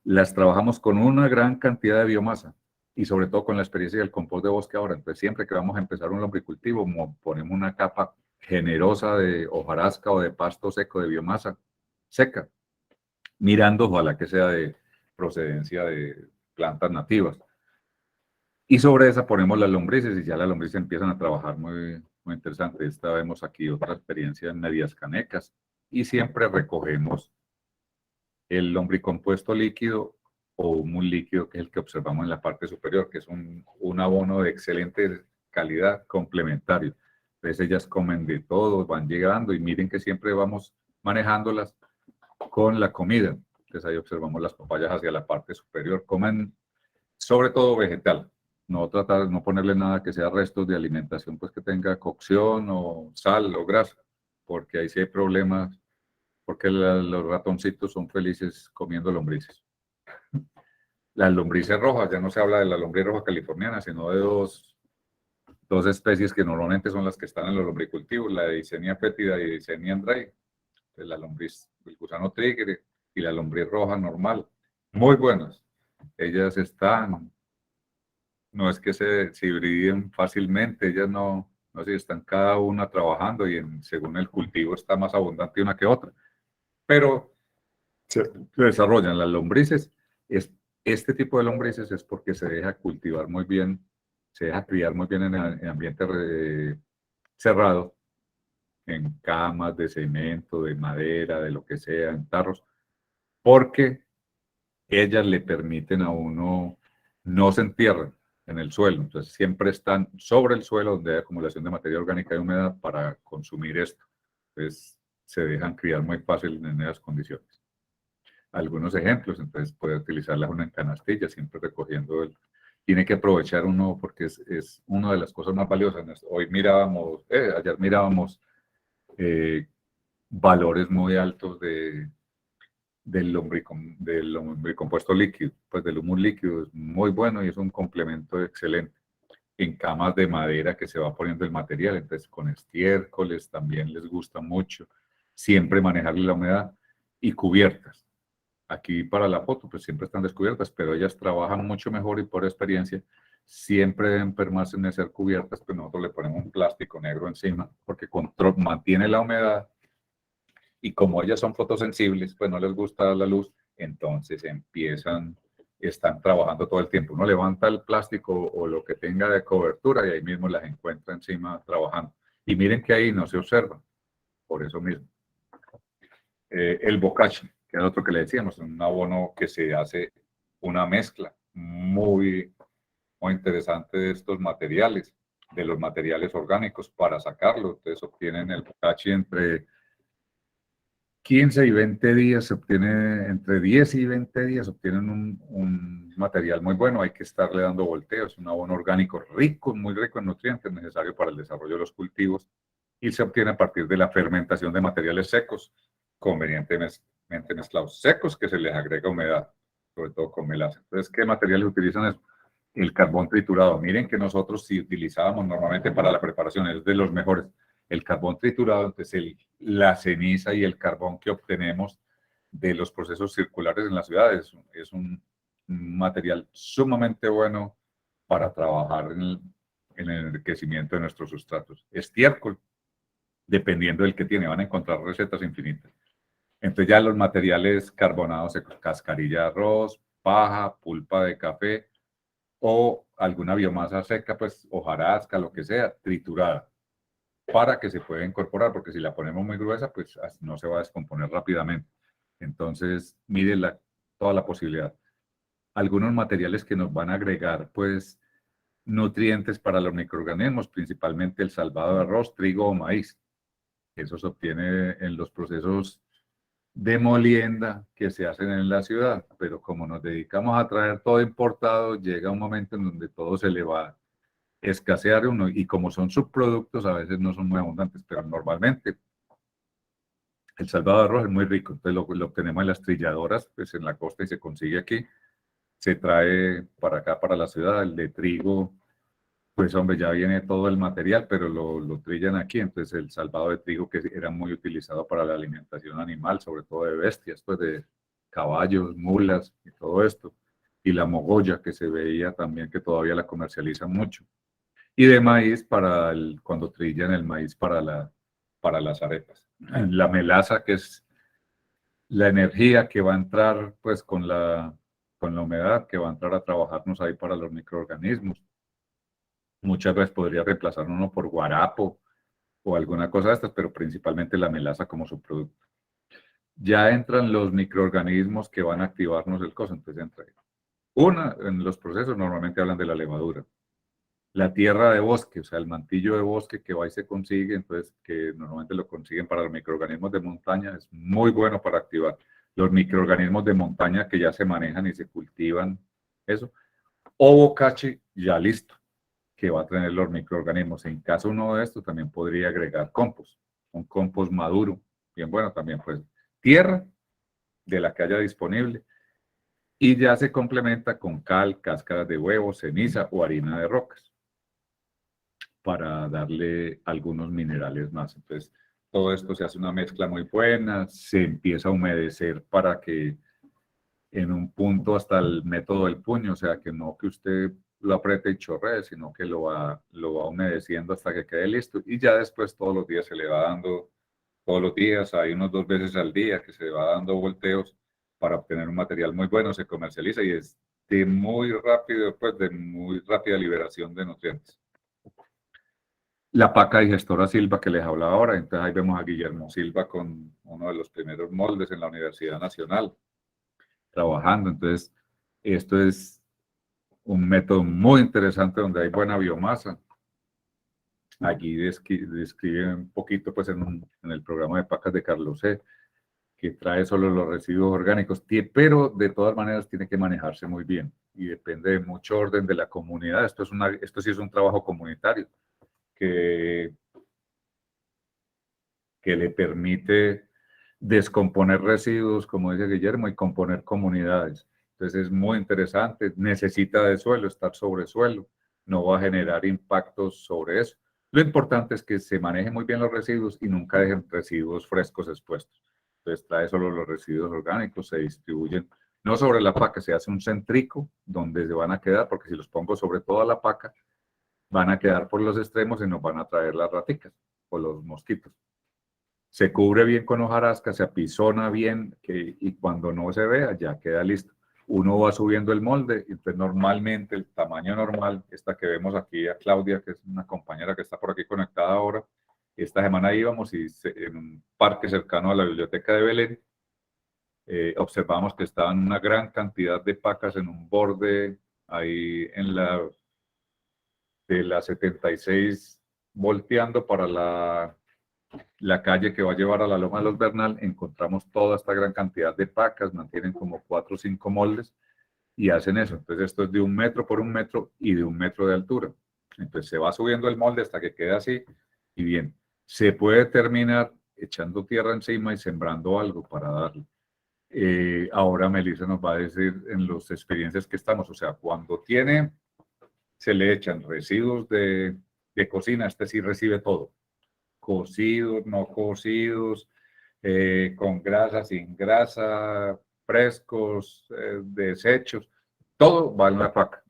S3: las trabajamos con una gran cantidad de biomasa y sobre todo con la experiencia del compost de bosque ahora. Entonces siempre que vamos a empezar un lombricultivo, ponemos una capa generosa de hojarasca o de pasto seco de biomasa seca, mirando ojalá que sea de procedencia de plantas nativas. Y sobre esa ponemos las lombrices y ya las lombrices empiezan a trabajar muy, muy interesante. Esta vemos aquí otra experiencia en medias canecas y siempre recogemos el lombricompuesto líquido o humus líquido, que es el que observamos en la parte superior, que es un abono de excelente calidad complementario. Entonces ellas comen de todo, van llegando y miren que siempre vamos manejándolas con la comida. Entonces ahí observamos las papayas hacia la parte superior. Comen sobre todo vegetal. No tratar, no ponerle nada que sea restos de alimentación, pues que tenga cocción o sal o grasa, porque ahí sí hay problemas, porque los ratoncitos son felices comiendo lombrices. Las lombrices rojas, ya no se habla de la lombriz roja californiana, sino de dos especies que normalmente son las que están en los lombricultivos, la Eisenia fétida y Eisenia andrae. La lombriz, el gusano tigre y la lombriz roja normal, muy buenas. Ellas no es que se hibriden fácilmente, ellas no sé, están cada una trabajando y según el cultivo está más abundante una que otra. Pero se desarrollan las lombrices. Este tipo de lombrices es porque se deja cultivar muy bien, se deja criar muy bien en ambiente cerrado, en camas de cemento, de madera, de lo que sea, en tarros, porque ellas le permiten a uno, no se entierran. en el suelo. Entonces siempre están sobre el suelo donde hay acumulación de materia orgánica y humedad para consumir esto. Entonces se dejan criar muy fácil en esas condiciones. Algunos ejemplos, entonces puede utilizarlas una en canastilla, siempre recogiendo el... Tiene que aprovechar uno porque es una de las cosas más valiosas. Hoy mirábamos, ayer mirábamos valores muy altos del lombricompuesto líquido, pues del humus líquido es muy bueno y es un complemento excelente. En camas de madera que se va poniendo el material, entonces con estiércoles también les gusta mucho, siempre manejarle la humedad y cubiertas. Aquí para la foto pues siempre están descubiertas, pero ellas trabajan mucho mejor y por experiencia siempre deben permanecer cubiertas, pues nosotros le ponemos un plástico negro encima porque mantiene la humedad. Y como ellas son fotosensibles, pues no les gusta la luz, entonces están trabajando todo el tiempo. Uno levanta el plástico o lo que tenga de cobertura y ahí mismo las encuentra encima trabajando. Y miren que ahí no se observa, por eso mismo. El bokashi, que es otro que le decíamos, un abono que se hace una mezcla muy, muy interesante de estos materiales, de los materiales orgánicos para sacarlo. Entonces obtienen el bokashi entre 15 y 20 días, se obtiene entre 10 y 20 días, obtienen un material muy bueno. Hay que estarle dando volteos, un abono orgánico rico, muy rico en nutrientes, necesario para el desarrollo de los cultivos, y se obtiene a partir de la fermentación de materiales secos, convenientemente mezclados secos, que se les agrega humedad, sobre todo con melaza. Entonces, ¿qué materiales utilizan eso? El carbón triturado. Miren que nosotros si utilizábamos normalmente para la preparación, es de los mejores. El carbón triturado, entonces la ceniza y el carbón que obtenemos de los procesos circulares en las ciudades es un material sumamente bueno para trabajar en el enriquecimiento de nuestros sustratos. Estiércol, dependiendo del que tiene, van a encontrar recetas infinitas. Entonces ya los materiales carbonados, cascarilla de arroz, paja, pulpa de café o alguna biomasa seca, pues hojarasca, lo que sea, triturada, para que se pueda incorporar, porque si la ponemos muy gruesa, pues no se va a descomponer rápidamente. Entonces, mire toda la posibilidad. Algunos materiales que nos van a agregar, pues, nutrientes para los microorganismos, principalmente el salvado de arroz, trigo o maíz. Eso se obtiene en los procesos de molienda que se hacen en la ciudad, pero como nos dedicamos a traer todo importado, llega un momento en donde todo se le va a escasear uno, y como son subproductos a veces no son muy abundantes, pero normalmente el salvado de arroz es muy rico, entonces lo obtenemos en las trilladoras, pues en la costa y se consigue aquí, se trae para acá, para la ciudad. El de trigo, pues hombre, ya viene todo el material, pero lo trillan aquí, entonces el salvado de trigo que era muy utilizado para la alimentación animal, sobre todo de bestias, pues de caballos, mulas y todo esto, y la mogolla que se veía también que todavía la comercializan mucho. Y de maíz cuando trillan el maíz para las arepas. La melaza, que es la energía que va a entrar pues con la humedad, que va a entrar a trabajarnos ahí para los microorganismos. Muchas veces podría reemplazar uno por guarapo o alguna cosa de estas, pero principalmente la melaza como subproducto. Ya entran los microorganismos que van a activarnos el coso, entonces entra ahí. En los procesos normalmente hablan de la levadura. La tierra de bosque, o sea, el mantillo de bosque que va y se consigue, entonces que normalmente lo consiguen para los microorganismos de montaña, es muy bueno para activar los microorganismos de montaña que ya se manejan y se cultivan, eso. O bokashi ya listo, que va a tener los microorganismos. En caso uno de estos también podría agregar compost, un compost maduro, bien bueno también, pues tierra de la que haya disponible, y ya se complementa con cal, cáscaras de huevo, ceniza o harina de rocas, para darle algunos minerales más. Entonces, todo esto se hace una mezcla muy buena, se empieza a humedecer para que en un punto hasta el método del puño, o sea, que no que usted lo apriete y chorree, sino que lo va humedeciendo hasta que quede listo, y ya después todos los días se le va dando, todos los días, hay unos 2 veces al día que se va dando volteos para obtener un material muy bueno, se comercializa y es de muy rápido, pues de muy rápida liberación de nutrientes. La paca digestora Silva que les hablaba ahora, entonces ahí vemos a Guillermo Silva con uno de los primeros moldes en la Universidad Nacional, trabajando. Entonces, esto es un método muy interesante donde hay buena biomasa. Aquí describe un poquito pues, en el programa de pacas de Carlos C., que trae solo los residuos orgánicos, pero de todas maneras tiene que manejarse muy bien y depende de mucho orden de la comunidad. Esto sí es un trabajo comunitario que le permite descomponer residuos, como dice Guillermo, y componer comunidades. Entonces es muy interesante, necesita de suelo, estar sobre suelo, no va a generar impactos sobre eso. Lo importante es que se manejen muy bien los residuos y nunca dejen residuos frescos expuestos. Entonces trae solo los residuos orgánicos, se distribuyen, no sobre la paca, se hace un centrico donde se van a quedar, porque si los pongo sobre toda la paca, van a quedar por los extremos y nos van a traer las raticas o los mosquitos. Se cubre bien con hojarasca, se apisona bien y cuando no se vea ya queda listo. Uno va subiendo el molde y pues normalmente el tamaño normal, esta que vemos aquí a Claudia, que es una compañera que está por aquí conectada ahora, esta semana íbamos y en un parque cercano a la biblioteca de Belén, observamos que estaban una gran cantidad de pacas en un borde ahí de la 76 volteando para la calle que va a llevar a la Loma de los Bernal. Encontramos toda esta gran cantidad de pacas, mantienen como 4 o 5 moldes y hacen eso. Entonces esto es de 1 metro por 1 metro y de 1 metro de altura. Entonces se va subiendo el molde hasta que quede así y bien. Se puede terminar echando tierra encima y sembrando algo para darle. Ahora Melissa nos va a decir en las experiencias que estamos, o sea, cuando se le echan residuos de cocina, este sí recibe todo. Cocidos, no cocidos, con grasa, sin grasa, frescos, desechos, todo va en la paca,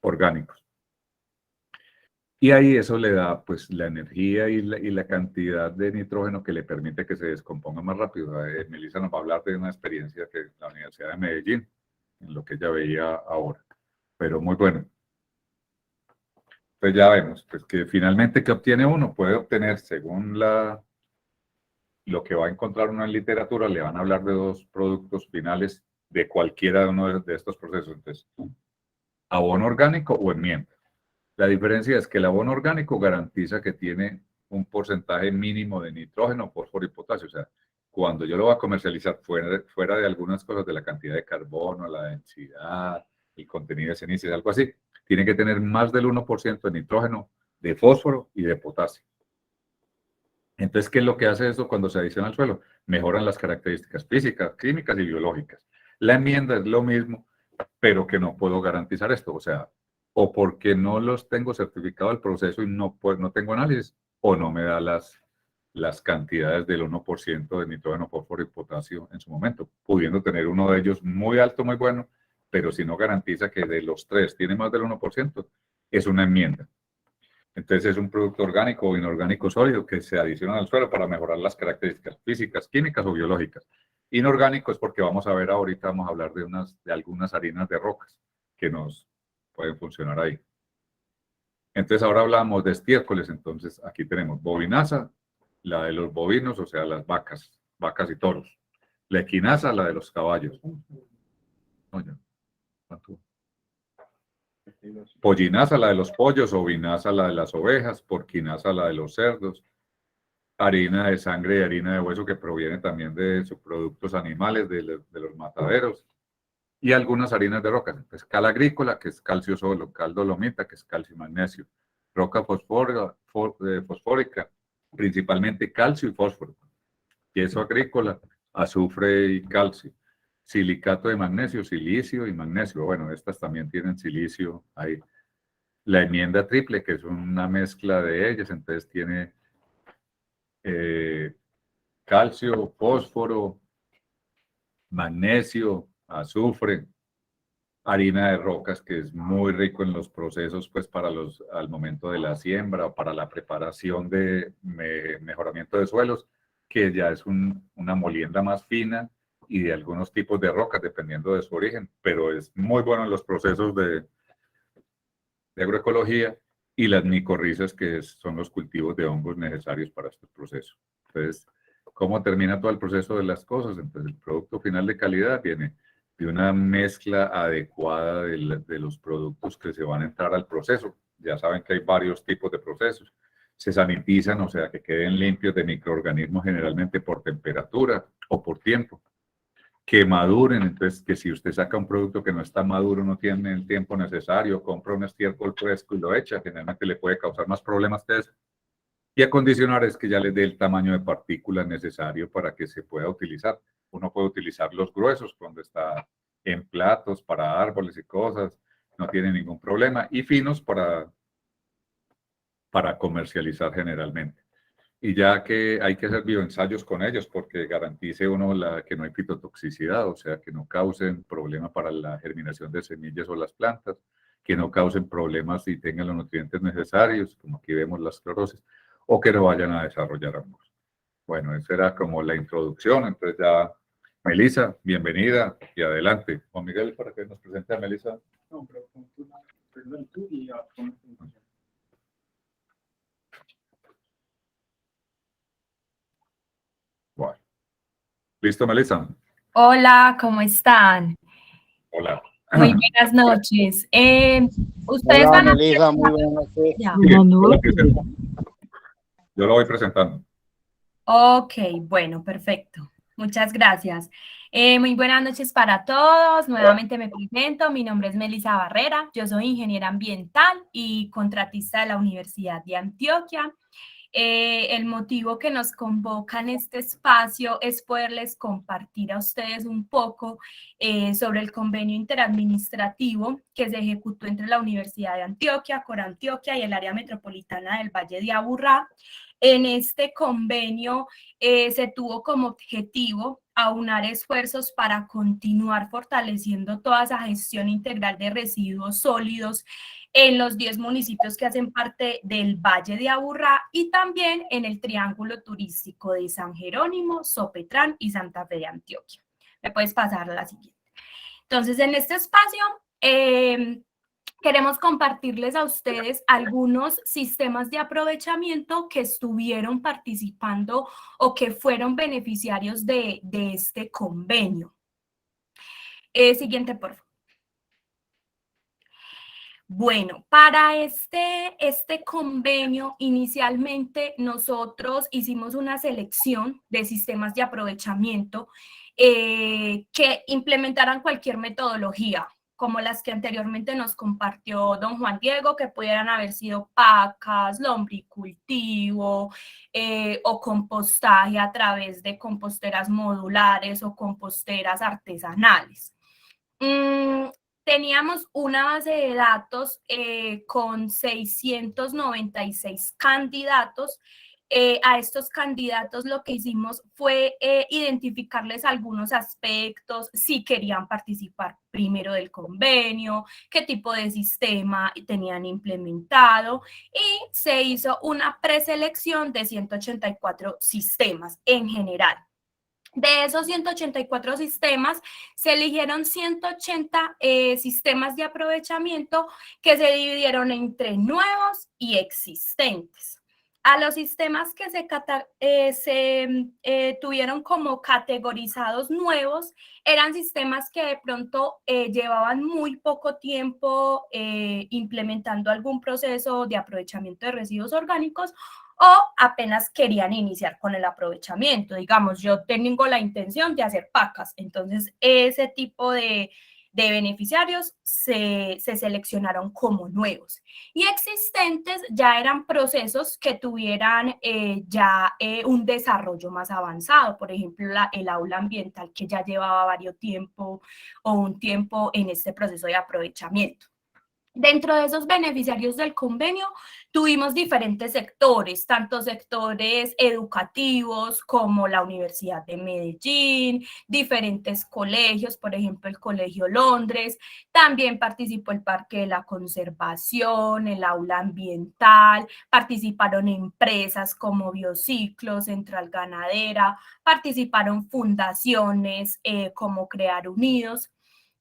S3: orgánicos. Y ahí eso le da pues la energía y la cantidad de nitrógeno que le permite que se descomponga más rápido. Melissa nos va a hablar de una experiencia que la Universidad de Medellín, en lo que ella veía ahora, pero muy bueno. Pues ya vemos, pues que finalmente, ¿qué obtiene uno? Puede obtener, según lo que va a encontrar uno en literatura, le van a hablar de 2 productos finales de cualquiera de uno de estos procesos. Entonces, abono orgánico o enmienda. La diferencia es que el abono orgánico garantiza que tiene un porcentaje mínimo de nitrógeno, fósforo y potasio. O sea, cuando yo lo voy a comercializar fuera de algunas cosas, de la cantidad de carbono, la densidad, el contenido de cenizas, algo así, tiene que tener más del 1% de nitrógeno, de fósforo y de potasio. Entonces, ¿qué es lo que hace eso cuando se adiciona al suelo? Mejoran las características físicas, químicas y biológicas. La enmienda es lo mismo, pero que no puedo garantizar esto. O sea, o porque no los tengo certificado el proceso y no tengo análisis, o no me da las cantidades del 1% de nitrógeno, fósforo y potasio en su momento, pudiendo tener uno de ellos muy alto, muy bueno, pero si no garantiza que de los 3 tiene más del 1%, es una enmienda. Entonces es un producto orgánico o inorgánico sólido que se adiciona al suelo para mejorar las características físicas, químicas o biológicas. Inorgánico es porque vamos a ver ahorita, vamos a hablar de algunas harinas de rocas que nos pueden funcionar ahí. Entonces ahora hablamos de estiércoles. Entonces aquí tenemos bovinaza, la de los bovinos, o sea, las vacas y toros. La equinaza, la de los caballos. Oye, ¿cuánto? Pollinaza, la de los pollos, ovinaza, la de las ovejas, porquinaza, la de los cerdos, harina de sangre y harina de hueso que proviene también de subproductos animales de los mataderos, y algunas harinas de roca. Entonces, cal agrícola, que es calcio solo, cal dolomita, que es calcio y magnesio, roca fosfórica, principalmente calcio y fósforo, yeso agrícola, azufre y calcio, silicato de magnesio, silicio y magnesio. Bueno, estas también tienen silicio ahí. La enmienda triple, que es una mezcla de ellas, entonces tiene calcio, fósforo, magnesio, azufre, harina de rocas, que es muy rico en los procesos, pues al momento de la siembra o para la preparación de mejoramiento de suelos, que ya es una molienda más fina y de algunos tipos de rocas, dependiendo de su origen, pero es muy bueno en los procesos de agroecología, y las micorrizas, que son los cultivos de hongos necesarios para estos procesos. Entonces, ¿cómo termina todo el proceso de las cosas? Entonces, el producto final de calidad viene de una mezcla adecuada de los productos que se van a entrar al proceso. Ya saben que hay varios tipos de procesos. Se sanitizan, o sea, que queden limpios de microorganismos generalmente por temperatura o por tiempo. Que maduren, entonces que si usted saca un producto que no está maduro, no tiene el tiempo necesario, compra un estiércol fresco y lo echa, generalmente le puede causar más problemas que eso. Y acondicionar es que ya les dé el tamaño de partículas necesario para que se pueda utilizar. Uno puede utilizar los gruesos cuando está en platos para árboles y cosas, no tiene ningún problema, y finos para comercializar generalmente. Y ya que hay que hacer bioensayos con ellos porque garantice uno que no hay fitotoxicidad, o sea, que no causen problemas para la germinación de semillas o las plantas, que no causen problemas y tengan los nutrientes necesarios, como aquí vemos las clorosis, o que no vayan a desarrollar hongos. Bueno, esa era como la introducción, entonces ya, Melissa, bienvenida y adelante. Juan Miguel, para que nos presente a Melissa.
S4: No, pero perdón, tú y ya.
S3: Bueno. ¿Listo, Melissa?
S5: Hola, ¿cómo están?
S3: Hola.
S5: Muy buenas noches. Ustedes
S2: Hola,
S5: van a...
S2: Melissa, muy buenas noches.
S5: Ya.
S3: Yo lo voy presentando.
S5: Ok, bueno, perfecto. Muchas gracias. Muy buenas noches para todos. Nuevamente me presento. Mi nombre es Melissa Barrera. Yo soy ingeniera ambiental y contratista de la Universidad de Antioquia. El motivo que nos convoca en este espacio es poderles compartir a ustedes un poco sobre el convenio interadministrativo que se ejecutó entre la Universidad de Antioquia, Corantioquia y el área metropolitana del Valle de Aburrá. En este convenio se tuvo como objetivo aunar esfuerzos para continuar fortaleciendo toda esa gestión integral de residuos sólidos en los 10 municipios que hacen parte del Valle de Aburrá y también en el triángulo turístico de San Jerónimo, Sopetrán y Santa Fe de Antioquia. Me puedes pasar a la siguiente. Entonces, en este espacio queremos compartirles a ustedes algunos sistemas de aprovechamiento que estuvieron participando o que fueron beneficiarios de este convenio. Siguiente, por favor. Bueno, para este convenio, inicialmente nosotros hicimos una selección de sistemas de aprovechamiento que implementaran cualquier metodología, como las que anteriormente nos compartió don Juan Diego, que pudieran haber sido pacas, lombricultivo o compostaje a través de composteras modulares o composteras artesanales. Teníamos una base de datos con 696 candidatos. A estos candidatos lo que hicimos fue identificarles algunos aspectos, si querían participar primero del convenio, qué tipo de sistema tenían implementado, y se hizo una preselección de 184 sistemas en general. De esos 184 sistemas, se eligieron 180 sistemas de aprovechamiento que se dividieron entre nuevos y existentes. A los sistemas que se tuvieron como categorizados nuevos, eran sistemas que de pronto llevaban muy poco tiempo implementando algún proceso de aprovechamiento de residuos orgánicos o apenas querían iniciar con el aprovechamiento. Digamos, yo tengo la intención de hacer pacas, entonces ese tipo de beneficiarios se seleccionaron como nuevos. Y existentes ya eran procesos que tuvieran un desarrollo más avanzado, por ejemplo, el aula ambiental que ya llevaba varios tiempo o un tiempo en este proceso de aprovechamiento. Dentro de esos beneficiarios del convenio tuvimos diferentes sectores, tanto sectores educativos como la Universidad de Medellín, diferentes colegios, por ejemplo el Colegio Londres, también participó el Parque de la Conservación, el aula ambiental, participaron empresas como Biociclo, Central Ganadera, participaron fundaciones como Crear Unidos.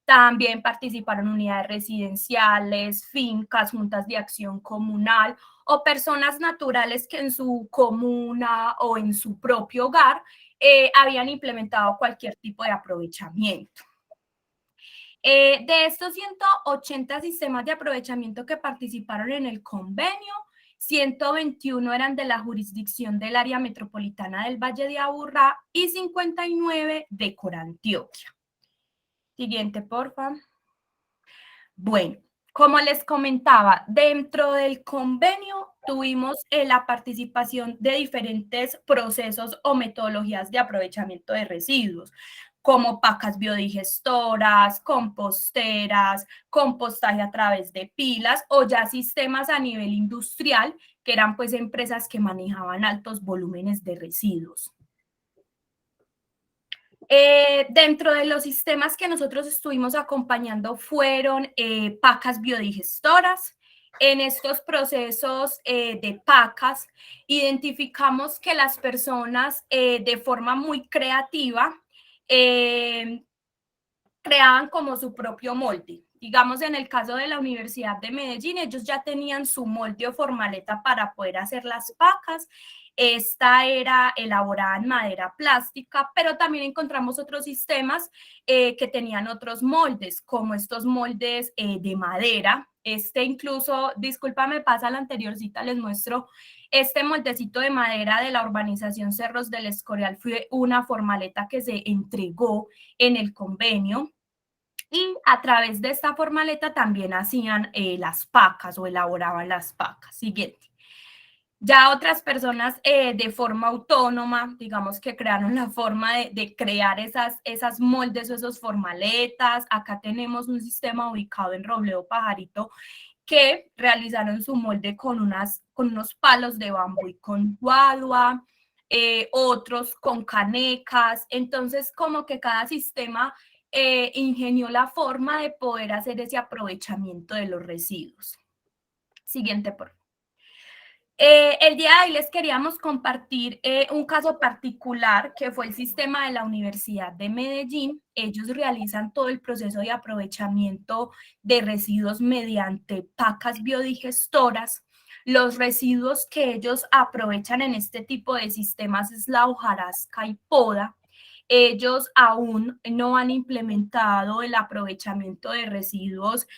S5: También participaron unidades residenciales, fincas, juntas de acción comunal o personas naturales que en su comuna o en su propio hogar habían implementado cualquier tipo de aprovechamiento. De estos 180 sistemas de aprovechamiento que participaron en el convenio, 121 eran de la jurisdicción del área metropolitana del Valle de Aburrá y 59 de Corantioquia. Siguiente, porfa. Bueno, como les comentaba, dentro del convenio tuvimos la participación de diferentes procesos o metodologías de aprovechamiento de residuos, como pacas biodigestoras, composteras, compostaje a través de pilas o ya sistemas a nivel industrial, que eran pues empresas que manejaban altos volúmenes de residuos. Dentro de los sistemas que nosotros estuvimos acompañando fueron pacas biodigestoras. En estos procesos de pacas identificamos que las personas de forma muy creativa creaban como su propio molde. Digamos, en el caso de la Universidad de Medellín, ellos ya tenían su molde o formaleta para poder hacer las pacas. Esta era elaborada en madera plástica, pero también encontramos otros sistemas que tenían otros moldes, como estos moldes de madera. Incluso, discúlpame, pasa la anteriorcita, les muestro. Este moldecito de madera de la urbanización Cerros del Escorial fue una formaleta que se entregó en el convenio. Y a través de esta formaleta también hacían las pacas o elaboraban las pacas. Siguiente. Ya otras personas de forma autónoma, digamos que crearon la forma de crear esas moldes o esos formaletas. Acá tenemos un sistema ubicado en Robledo Pajarito que realizaron su molde con unos palos de bambú y con guadua, otros con canecas. Entonces, como que cada sistema ingenió la forma de poder hacer ese aprovechamiento de los residuos. Siguiente, por favor. El día de hoy les queríamos compartir un caso particular que fue el sistema de la Universidad de Medellín. Ellos realizan todo el proceso de aprovechamiento de residuos mediante pacas biodigestoras. Los residuos que ellos aprovechan en este tipo de sistemas es la hojarasca y poda. Ellos aún no han implementado el aprovechamiento de residuos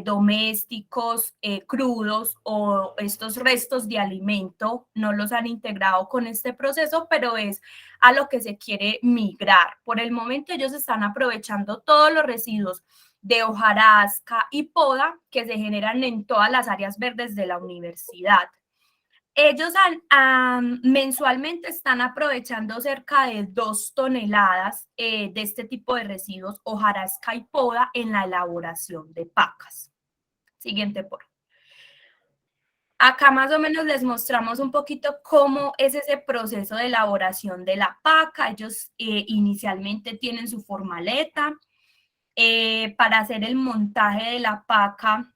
S5: domésticos, crudos o estos restos de alimento, no los han integrado con este proceso, pero es a lo que se quiere migrar. Por el momento ellos están aprovechando todos los residuos de hojarasca y poda que se generan en todas las áreas verdes de la universidad. Ellos mensualmente están aprovechando cerca de 2 toneladas de este tipo de residuos, hojarasca y poda, en la elaboración de pacas. Siguiente, por favor. Acá más o menos les mostramos un poquito cómo es ese proceso de elaboración de la paca. Ellos inicialmente tienen su formaleta. Para hacer el montaje de la paca,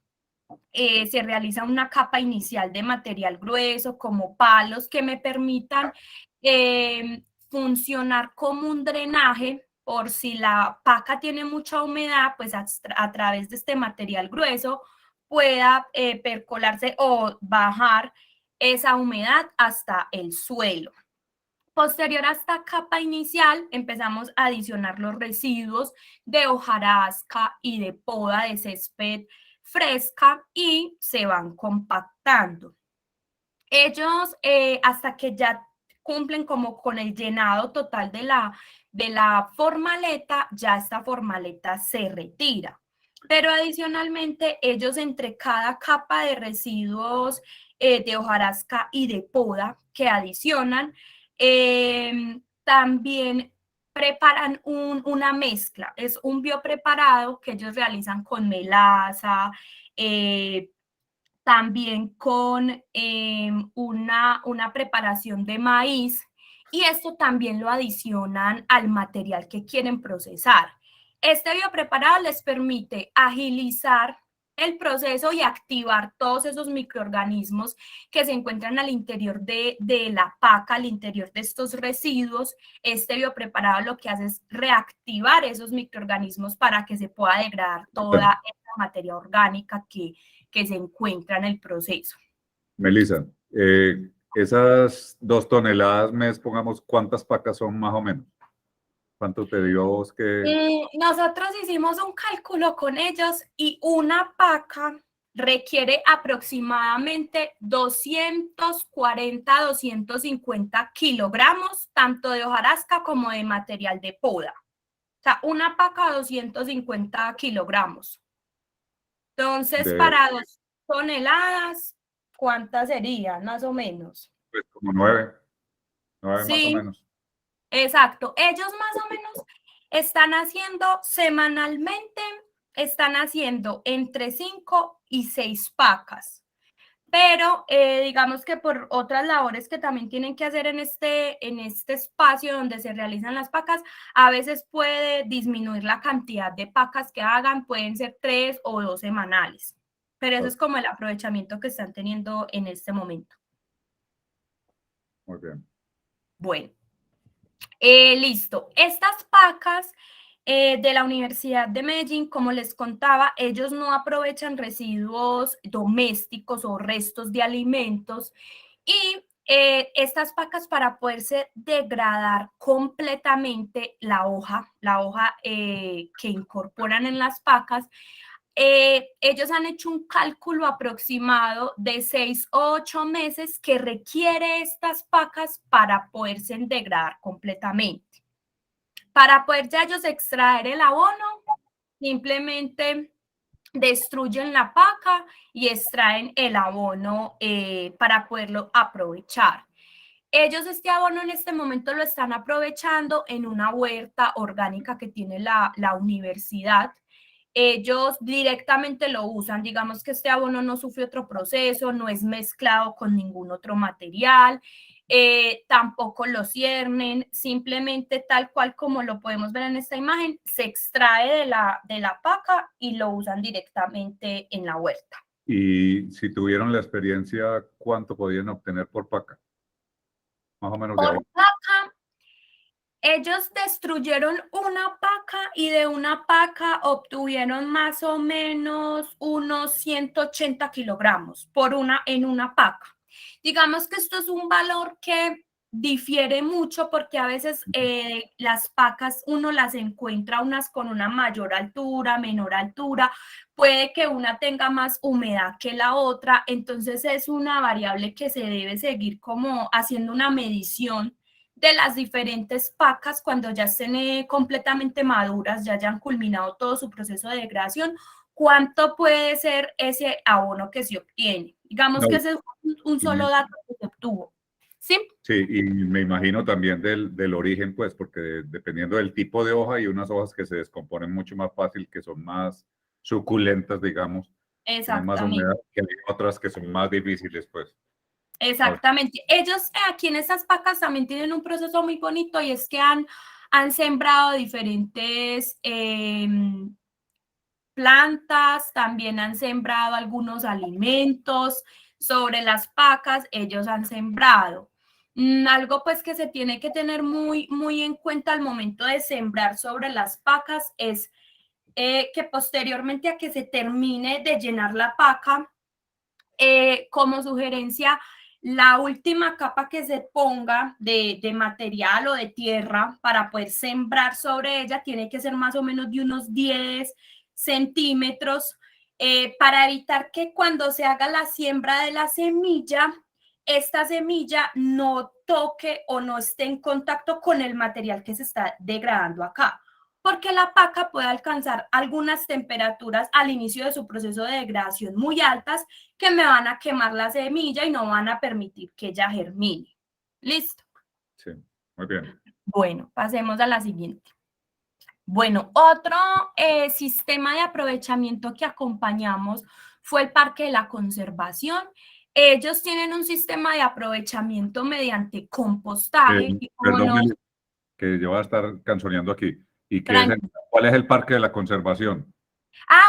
S5: se realiza una capa inicial de material grueso como palos que me permitan funcionar como un drenaje por si la paca tiene mucha humedad, pues a través de este material grueso pueda percolarse o bajar esa humedad hasta el suelo. Posterior a esta capa inicial, empezamos a adicionar los residuos de hojarasca y de poda de césped fresca y se van compactando. Ellos, hasta que ya cumplen como con el llenado total de la formaleta, ya esta formaleta se retira. Pero adicionalmente, ellos entre cada capa de residuos de hojarasca y de poda que adicionan, también preparan una mezcla. Es un biopreparado que ellos realizan con melaza, también con una preparación de maíz, y esto también lo adicionan al material que quieren procesar. Este biopreparado les permite agilizar el proceso y activar todos esos microorganismos que se encuentran al interior de la paca, al interior de estos residuos. Este biopreparado lo que hace es reactivar esos microorganismos para que se pueda degradar toda esta materia orgánica que se encuentra en el proceso.
S3: Melissa, esas 2 toneladas mes, pongamos, ¿cuántas pacas son más o menos? ¿Cuánto te dio vos que
S5: Nosotros hicimos un cálculo con ellos y una paca requiere aproximadamente 240, 250 kilogramos, tanto de hojarasca como de material de poda. O sea, una paca 250 kilogramos. Entonces,
S3: de
S5: para 2 toneladas, ¿cuántas serían más o menos?
S3: pues, como 9 más o
S5: Sí,
S3: menos?
S5: exacto. Ellos más o menos están haciendo semanalmente, están haciendo entre 5 y 6 pacas. Pero digamos que por otras labores que también tienen que hacer en este espacio donde se realizan las pacas, a veces puede disminuir la cantidad de pacas que hagan, pueden ser 3 o 2 semanales. Pero eso es como el aprovechamiento que están teniendo en este momento.
S3: Muy bien.
S5: Bueno, listo. Estas pacas de la Universidad de Medellín, como les contaba, ellos no aprovechan residuos domésticos o restos de alimentos y estas pacas para poderse degradar completamente la hoja que incorporan en las pacas, ellos han hecho un cálculo aproximado de 6 o 8 meses que requiere estas pacas para poderse degradar completamente. Para poder ya ellos extraer el abono, simplemente destruyen la paca y extraen el abono para poderlo aprovechar. Ellos este abono en este momento lo están aprovechando en una huerta orgánica que tiene la universidad. Ellos directamente lo usan, digamos que este abono no sufre otro proceso, no es mezclado con ningún otro material, tampoco lo ciernen, simplemente tal cual como lo podemos ver en esta imagen, se extrae de la paca y lo usan directamente en la huerta.
S3: Y si tuvieron la experiencia, ¿cuánto podían obtener por paca? Más o menos de ahí.
S5: Por paca, ellos destruyeron una paca y de una paca obtuvieron más o menos unos 180 kilogramos en una paca. Digamos que esto es un valor que difiere mucho porque a veces las pacas uno las encuentra unas con una mayor altura, menor altura, puede que una tenga más humedad que la otra, entonces es una variable que se debe seguir como haciendo una medición de las diferentes pacas cuando ya estén completamente maduras, ya hayan culminado todo su proceso de degradación, cuánto puede ser ese abono que se obtiene. Digamos
S3: No,
S5: que ese es un solo dato que se obtuvo. ¿Sí?
S3: sí, y me imagino también del origen, pues, porque dependiendo del tipo de hoja, hay unas hojas que se descomponen mucho más fácil, que son más suculentas, digamos, tienen más
S5: Exactamente.
S3: humedad, que hay otras que son más difíciles, pues.
S5: Exactamente. Ellos aquí en estas pacas también tienen un proceso muy bonito y es que han sembrado diferentes plantas, también han sembrado algunos alimentos sobre las pacas, ellos han sembrado. Algo pues que se tiene que tener muy, muy en cuenta al momento de sembrar sobre las pacas es que posteriormente a que se termine de llenar la paca, como sugerencia, la última capa que se ponga de material o de tierra para poder sembrar sobre ella tiene que ser más o menos de unos 10 centímetros para evitar que cuando se haga la siembra de la semilla, esta semilla no toque o no esté en contacto con el material que se está degradando acá, porque la paca puede alcanzar algunas temperaturas al inicio de su proceso de degradación muy altas que me van a quemar la semilla y no van a permitir que ella germine. ¿Listo?
S3: Sí, muy bien.
S5: Bueno, pasemos a la siguiente. Bueno, otro sistema de aprovechamiento que acompañamos fue el Parque de la Conservación. Ellos tienen un sistema de aprovechamiento mediante compostaje.
S3: Perdón, que yo voy a estar canzoneando aquí. ¿Y cuál es el Parque de la Conservación?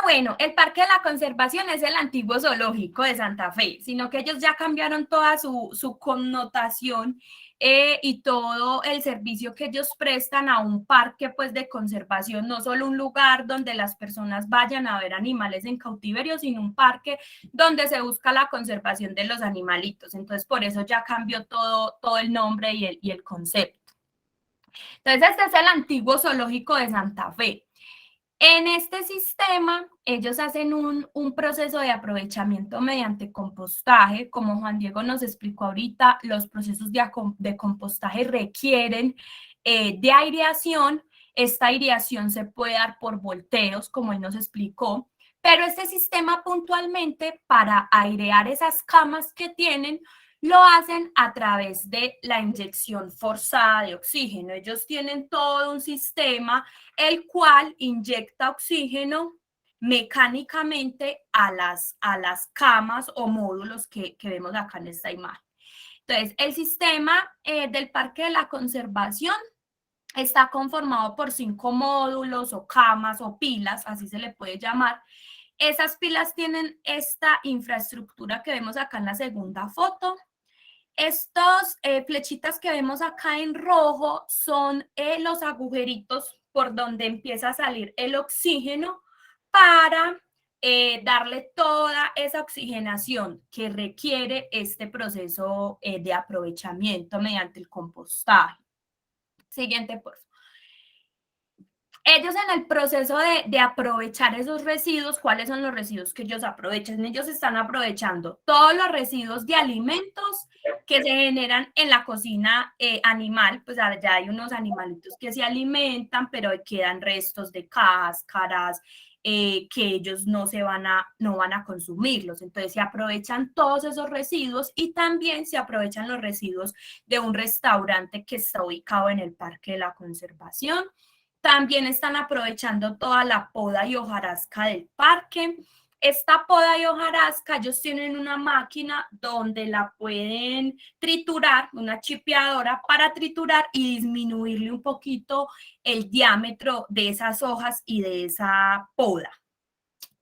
S5: Bueno, el Parque de la Conservación es el antiguo zoológico de Santa Fe, sino que ellos ya cambiaron toda su connotación y todo el servicio que ellos prestan a un parque pues de conservación, no solo un lugar donde las personas vayan a ver animales en cautiverio, sino un parque donde se busca la conservación de los animalitos. Entonces, por eso ya cambió todo el nombre y el concepto. Entonces, este es el antiguo zoológico de Santa Fe. En este sistema, ellos hacen un proceso de aprovechamiento mediante compostaje. Como Juan Diego nos explicó ahorita, los procesos de compostaje requieren de aireación. Esta aireación se puede dar por volteos, como él nos explicó, pero este sistema puntualmente para airear esas camas que tienen, lo hacen a través de la inyección forzada de oxígeno. Ellos tienen todo un sistema el cual inyecta oxígeno mecánicamente a las camas o módulos que vemos acá en esta imagen. Entonces, el sistema del Parque de la Conservación está conformado por 5 módulos o camas o pilas, así se le puede llamar. Esas pilas tienen esta infraestructura que vemos acá en la segunda foto. Estos flechitas que vemos acá en rojo son los agujeritos por donde empieza a salir el oxígeno para darle toda esa oxigenación que requiere este proceso de aprovechamiento mediante el compostaje. Siguiente, por favor. Ellos en el proceso de aprovechar esos residuos, ¿cuáles son los residuos que ellos aprovechan? Ellos están aprovechando todos los residuos de alimentos que se generan en la cocina animal, pues ya hay unos animalitos que se alimentan, pero quedan restos de cáscaras, que ellos no van a consumirlos. Entonces se aprovechan todos esos residuos y también se aprovechan los residuos de un restaurante que está ubicado en el Parque de la Conservación. También están aprovechando toda la poda y hojarasca del parque. Esta poda y hojarasca, ellos tienen una máquina donde la pueden triturar, una chipeadora para triturar y disminuirle un poquito el diámetro de esas hojas y de esa poda.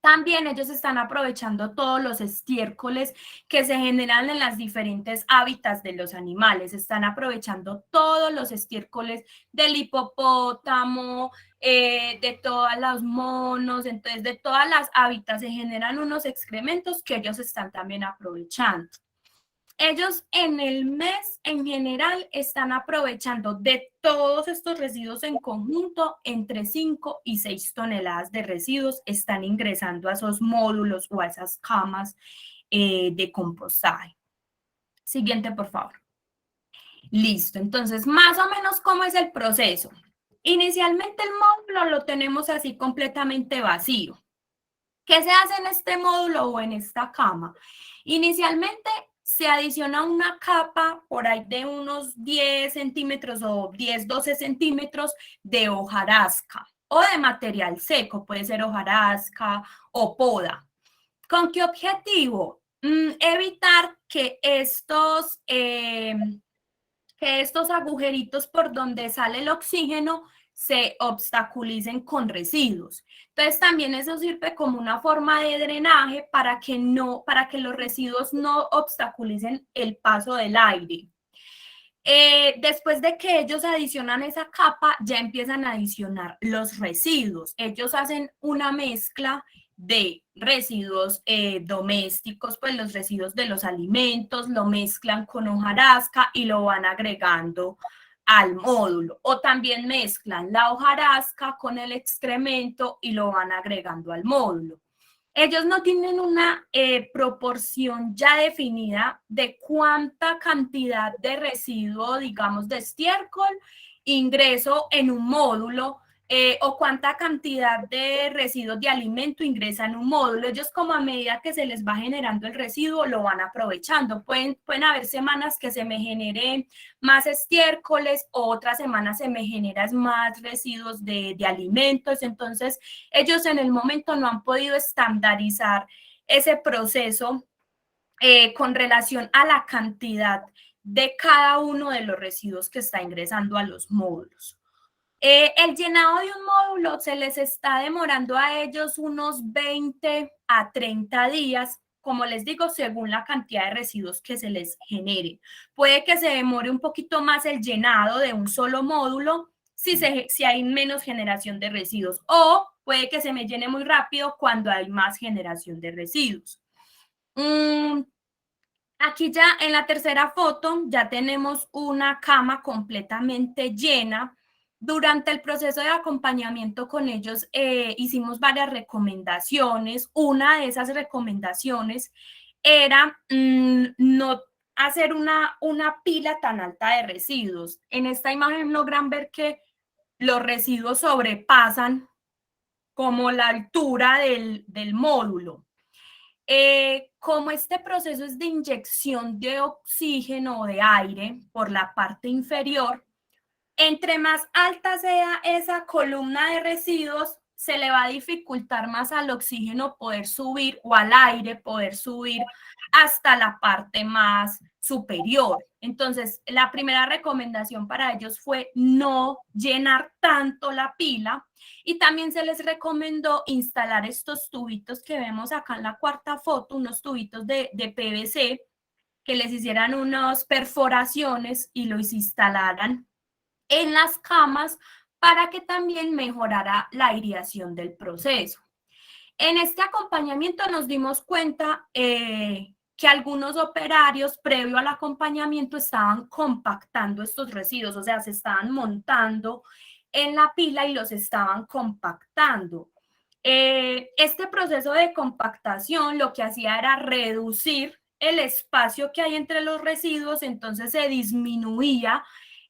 S5: También ellos están aprovechando todos los estiércoles que se generan en las diferentes hábitats de los animales. Están aprovechando todos los estiércoles del hipopótamo, de todos los monos, entonces de todas las hábitats se generan unos excrementos que ellos están también aprovechando. Ellos en el mes en general están aprovechando de todos estos residuos en conjunto entre 5 y 6 toneladas de residuos están ingresando a esos módulos o a esas camas de compostaje. Siguiente, por favor. Listo, entonces más o menos ¿cómo es el proceso? Inicialmente el módulo lo tenemos así completamente vacío. ¿Qué se hace en este módulo o en esta cama? Inicialmente se adiciona una capa por ahí de unos 10 centímetros o 10, 12 centímetros de hojarasca o de material seco, puede ser hojarasca o poda. ¿Con qué objetivo? Evitar que estos agujeritos por donde sale el oxígeno se obstaculicen con residuos. Entonces también eso sirve como una forma de drenaje para que los residuos no obstaculicen el paso del aire. Después de que ellos adicionan esa capa, ya empiezan a adicionar los residuos. Ellos hacen una mezcla de residuos domésticos, pues los residuos de los alimentos, lo mezclan con hojarasca y lo van agregando al módulo, o también mezclan la hojarasca con el excremento y lo van agregando al módulo. Ellos no tienen una proporción ya definida de cuánta cantidad de residuo, digamos, de estiércol ingreso en un módulo o cuánta cantidad de residuos de alimento ingresa en un módulo. Ellos como a medida que se les va generando el residuo lo van aprovechando. Pueden haber semanas que se me generen más estiércoles, otras semanas se me generan más residuos de alimentos. Entonces ellos en el momento no han podido estandarizar ese proceso con relación a la cantidad de cada uno de los residuos que está ingresando a los módulos. El llenado de un módulo se les está demorando a ellos unos 20 a 30 días, como les digo, según la cantidad de residuos que se les genere. Puede que se demore un poquito más el llenado de un solo módulo si hay menos generación de residuos, o puede que se me llene muy rápido cuando hay más generación de residuos. Aquí ya en la tercera foto ya tenemos una cama completamente llena Durante el proceso de acompañamiento con ellos hicimos varias recomendaciones. Una de esas recomendaciones era no hacer una pila tan alta de residuos. En esta imagen logran ver que los residuos sobrepasan como la altura del módulo. Como este proceso es de inyección de oxígeno o de aire por la parte inferior, entre más alta sea esa columna de residuos, se le va a dificultar más al oxígeno poder subir o al aire poder subir hasta la parte más superior. Entonces, la primera recomendación para ellos fue no llenar tanto la pila y también se les recomendó instalar estos tubitos que vemos acá en la cuarta foto, unos tubitos de PVC, que les hicieran unas perforaciones y los instalaran en las camas para que también mejorara la aireación del proceso. En este acompañamiento nos dimos cuenta que algunos operarios previo al acompañamiento estaban compactando estos residuos, o sea, se estaban montando en la pila y los estaban compactando. Este proceso de compactación lo que hacía era reducir el espacio que hay entre los residuos, entonces se disminuía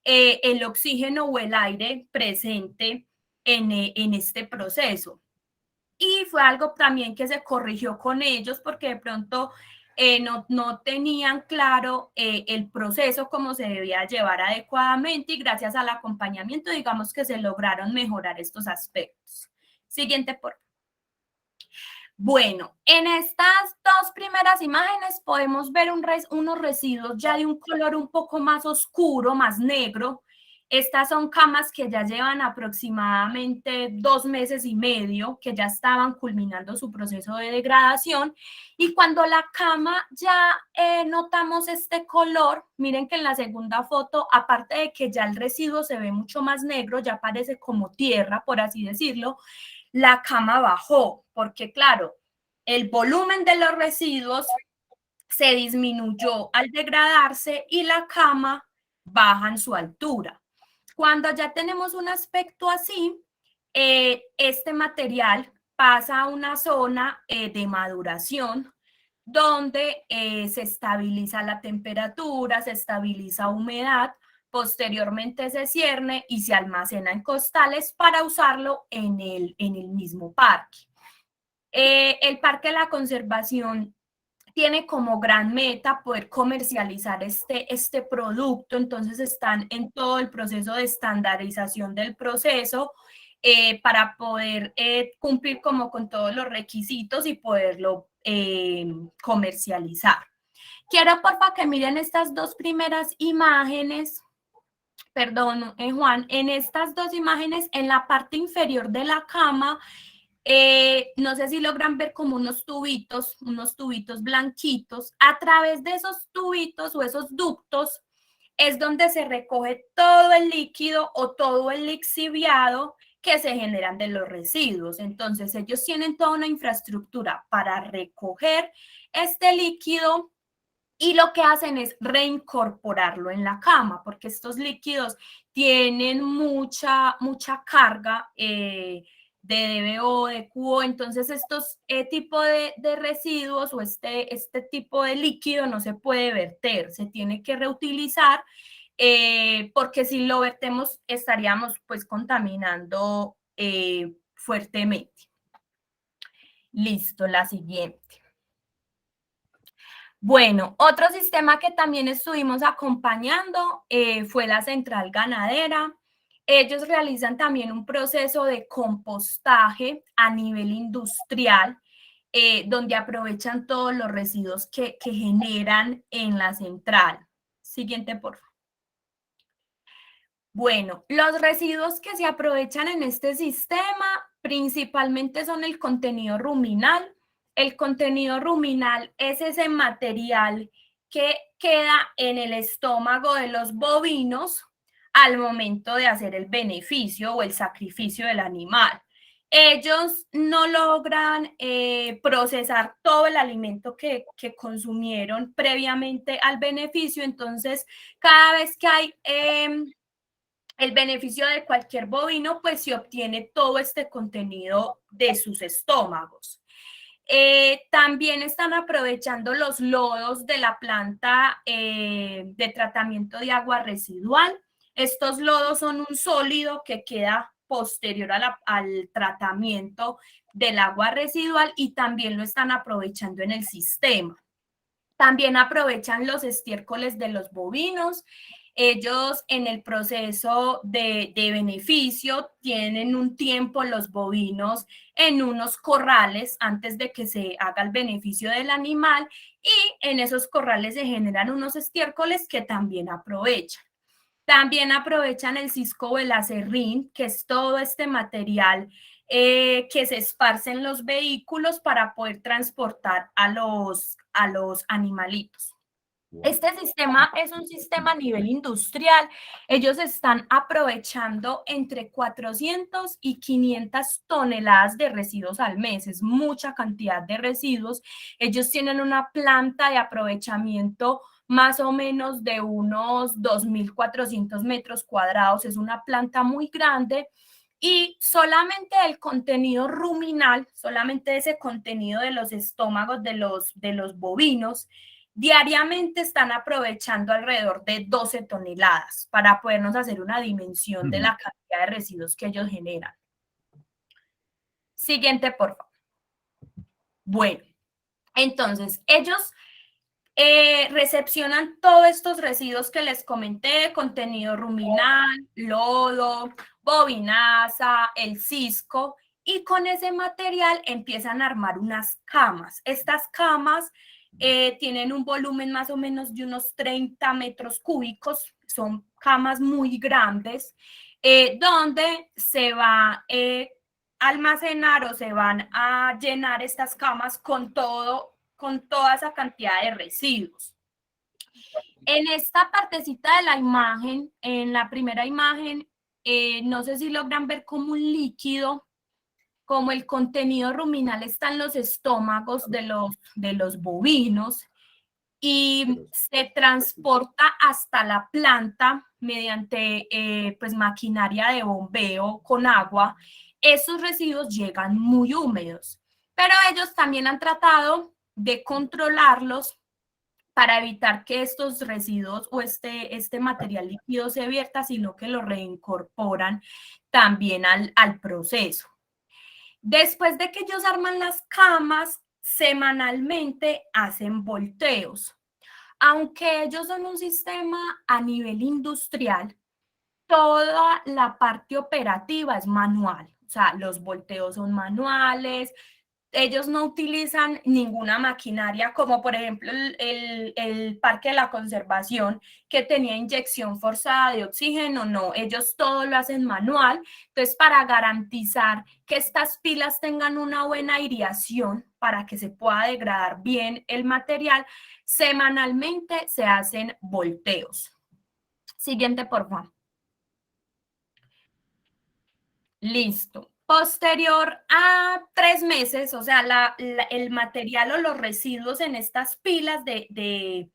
S5: el oxígeno o el aire presente en este proceso. Y fue algo también que se corrigió con ellos porque de pronto no tenían claro el proceso, cómo se debía llevar adecuadamente y gracias al acompañamiento, digamos que se lograron mejorar estos aspectos. Siguiente, por favor. Bueno, en estas dos primeras imágenes podemos ver unos residuos ya de un color un poco más oscuro, más negro. Estas son camas que ya llevan aproximadamente 2 meses y medio, que ya estaban culminando su proceso de degradación. Y cuando la cama ya notamos este color, miren que en la segunda foto, aparte de que ya el residuo se ve mucho más negro, ya parece como tierra, por así decirlo, la cama bajó, porque claro, el volumen de los residuos se disminuyó al degradarse y la cama baja en su altura. Cuando ya tenemos un aspecto así, este material pasa a una zona de maduración donde se estabiliza la temperatura, se estabiliza humedad, posteriormente se cierne y se almacena en costales para usarlo en el mismo parque. El Parque de la Conservación tiene como gran meta poder comercializar este producto, entonces están en todo el proceso de estandarización del proceso para poder cumplir como con todos los requisitos y poderlo comercializar. Quiero porfa que miren estas dos primeras imágenes, perdón, Juan, en estas dos imágenes en la parte inferior de la cama, no sé si logran ver como unos tubitos blanquitos. A través de esos tubitos o esos ductos es donde se recoge todo el líquido o todo el lixiviado que se generan de los residuos. Entonces, ellos tienen toda una infraestructura para recoger este líquido y lo que hacen es reincorporarlo en la cama, porque estos líquidos tienen mucha carga de DBO, de QO, entonces estos tipo de residuos o este tipo de líquido no se puede verter, se tiene que reutilizar porque si lo vertemos estaríamos pues contaminando fuertemente. Listo, la siguiente. Bueno, otro sistema que también estuvimos acompañando fue la central ganadera. Ellos realizan también un proceso de compostaje a nivel industrial, donde aprovechan todos los residuos que generan en la central. Siguiente, por favor. Bueno, los residuos que se aprovechan en este sistema principalmente son el contenido ruminal. El contenido ruminal es ese material que queda en el estómago de los bovinos al momento de hacer el beneficio o el sacrificio del animal. Ellos no logran procesar todo el alimento que consumieron previamente al beneficio, entonces cada vez que hay el beneficio de cualquier bovino, pues se obtiene todo este contenido de sus estómagos. También están aprovechando los lodos de la planta de tratamiento de agua residual. Estos lodos son un sólido que queda posterior al tratamiento del agua residual y también lo están aprovechando en el sistema. También aprovechan los estiércoles de los bovinos. Ellos en el proceso de beneficio tienen un tiempo los bovinos en unos corrales antes de que se haga el beneficio del animal y en esos corrales se generan unos estiércoles que también aprovechan. También aprovechan el cisco o el acerrín, que es todo este material que se esparce en los vehículos para poder transportar a los animalitos. Este sistema es un sistema a nivel industrial. Ellos están aprovechando entre 400 y 500 toneladas de residuos al mes. Es mucha cantidad de residuos. Ellos tienen una planta de aprovechamiento más o menos de unos 2.400 metros cuadrados. Es una planta muy grande. Y solamente el contenido ruminal, solamente ese contenido de los estómagos de los bovinos, diariamente están aprovechando alrededor de 12 toneladas para podernos hacer una dimensión de la cantidad de residuos que ellos generan. Siguiente, por favor. Bueno, entonces ellos recepcionan todos estos residuos que les comenté, contenido ruminal, lodo, bovinaza, el cisco, y con ese material empiezan a armar unas camas. Estas camas tienen un volumen más o menos de unos 30 metros cúbicos, son camas muy grandes, donde se va a almacenar o se van a llenar estas camas con toda esa cantidad de residuos. En esta partecita de la imagen, en la primera imagen, no sé si logran ver como un líquido, como el contenido ruminal está en los estómagos de los bovinos y se transporta hasta la planta mediante pues maquinaria de bombeo con agua. Esos residuos llegan muy húmedos, pero ellos también han tratado de controlarlos para evitar que estos residuos o este material líquido se vierta, sino que lo reincorporan también al proceso. Después de que ellos arman las camas, semanalmente hacen volteos. Aunque ellos son un sistema a nivel industrial, toda la parte operativa es manual. O sea, los volteos son manuales, ellos no utilizan ninguna maquinaria, como por ejemplo el Parque de la Conservación, que tenía inyección forzada de oxígeno. No, ellos todo lo hacen manual. Entonces, para garantizar que estas pilas tengan una buena aireación, para que se pueda degradar bien el material, semanalmente se hacen volteos. Siguiente, por favor. Listo. Posterior a 3 meses, o sea, el material o los residuos en estas pilas de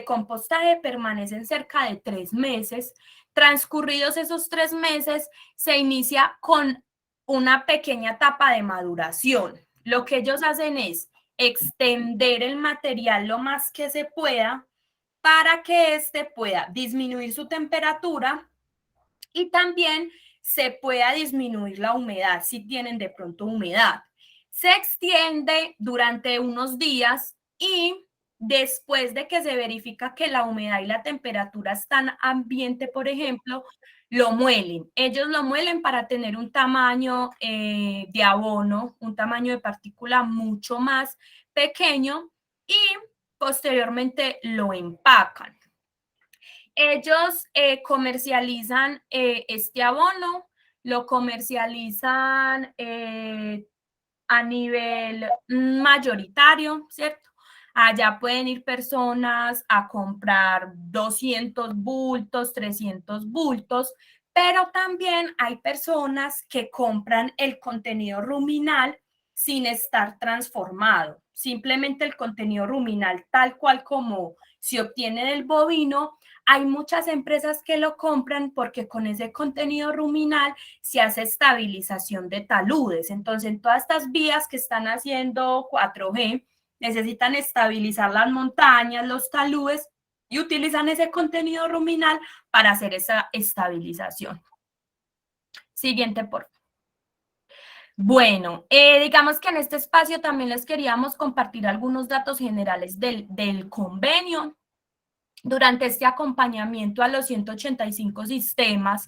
S5: compostaje permanecen cerca de 3 meses. Transcurridos esos 3 meses, se inicia con una pequeña etapa de maduración. Lo que ellos hacen es extender el material lo más que se pueda para que éste pueda disminuir su temperatura y también se pueda disminuir la humedad si tienen de pronto humedad. Se extiende durante unos días y después de que se verifica que la humedad y la temperatura están ambiente, por ejemplo, lo muelen. Ellos lo muelen para tener un tamaño de abono, un tamaño de partícula mucho más pequeño y posteriormente lo empacan. Ellos comercializan este abono, lo comercializan a nivel mayoritario, ¿cierto? Allá pueden ir personas a comprar 200 bultos, 300 bultos, pero también hay personas que compran el contenido ruminal sin estar transformado, simplemente el contenido ruminal tal cual como se obtiene del bovino, hay muchas empresas que lo compran porque con ese contenido ruminal se hace estabilización de taludes. Entonces, en todas estas vías que están haciendo 4G, necesitan estabilizar las montañas, los taludes, y utilizan ese contenido ruminal para hacer esa estabilización. Siguiente, por favor. Bueno, digamos que en este espacio también les queríamos compartir algunos datos generales del convenio. Durante este acompañamiento a los 185 sistemas,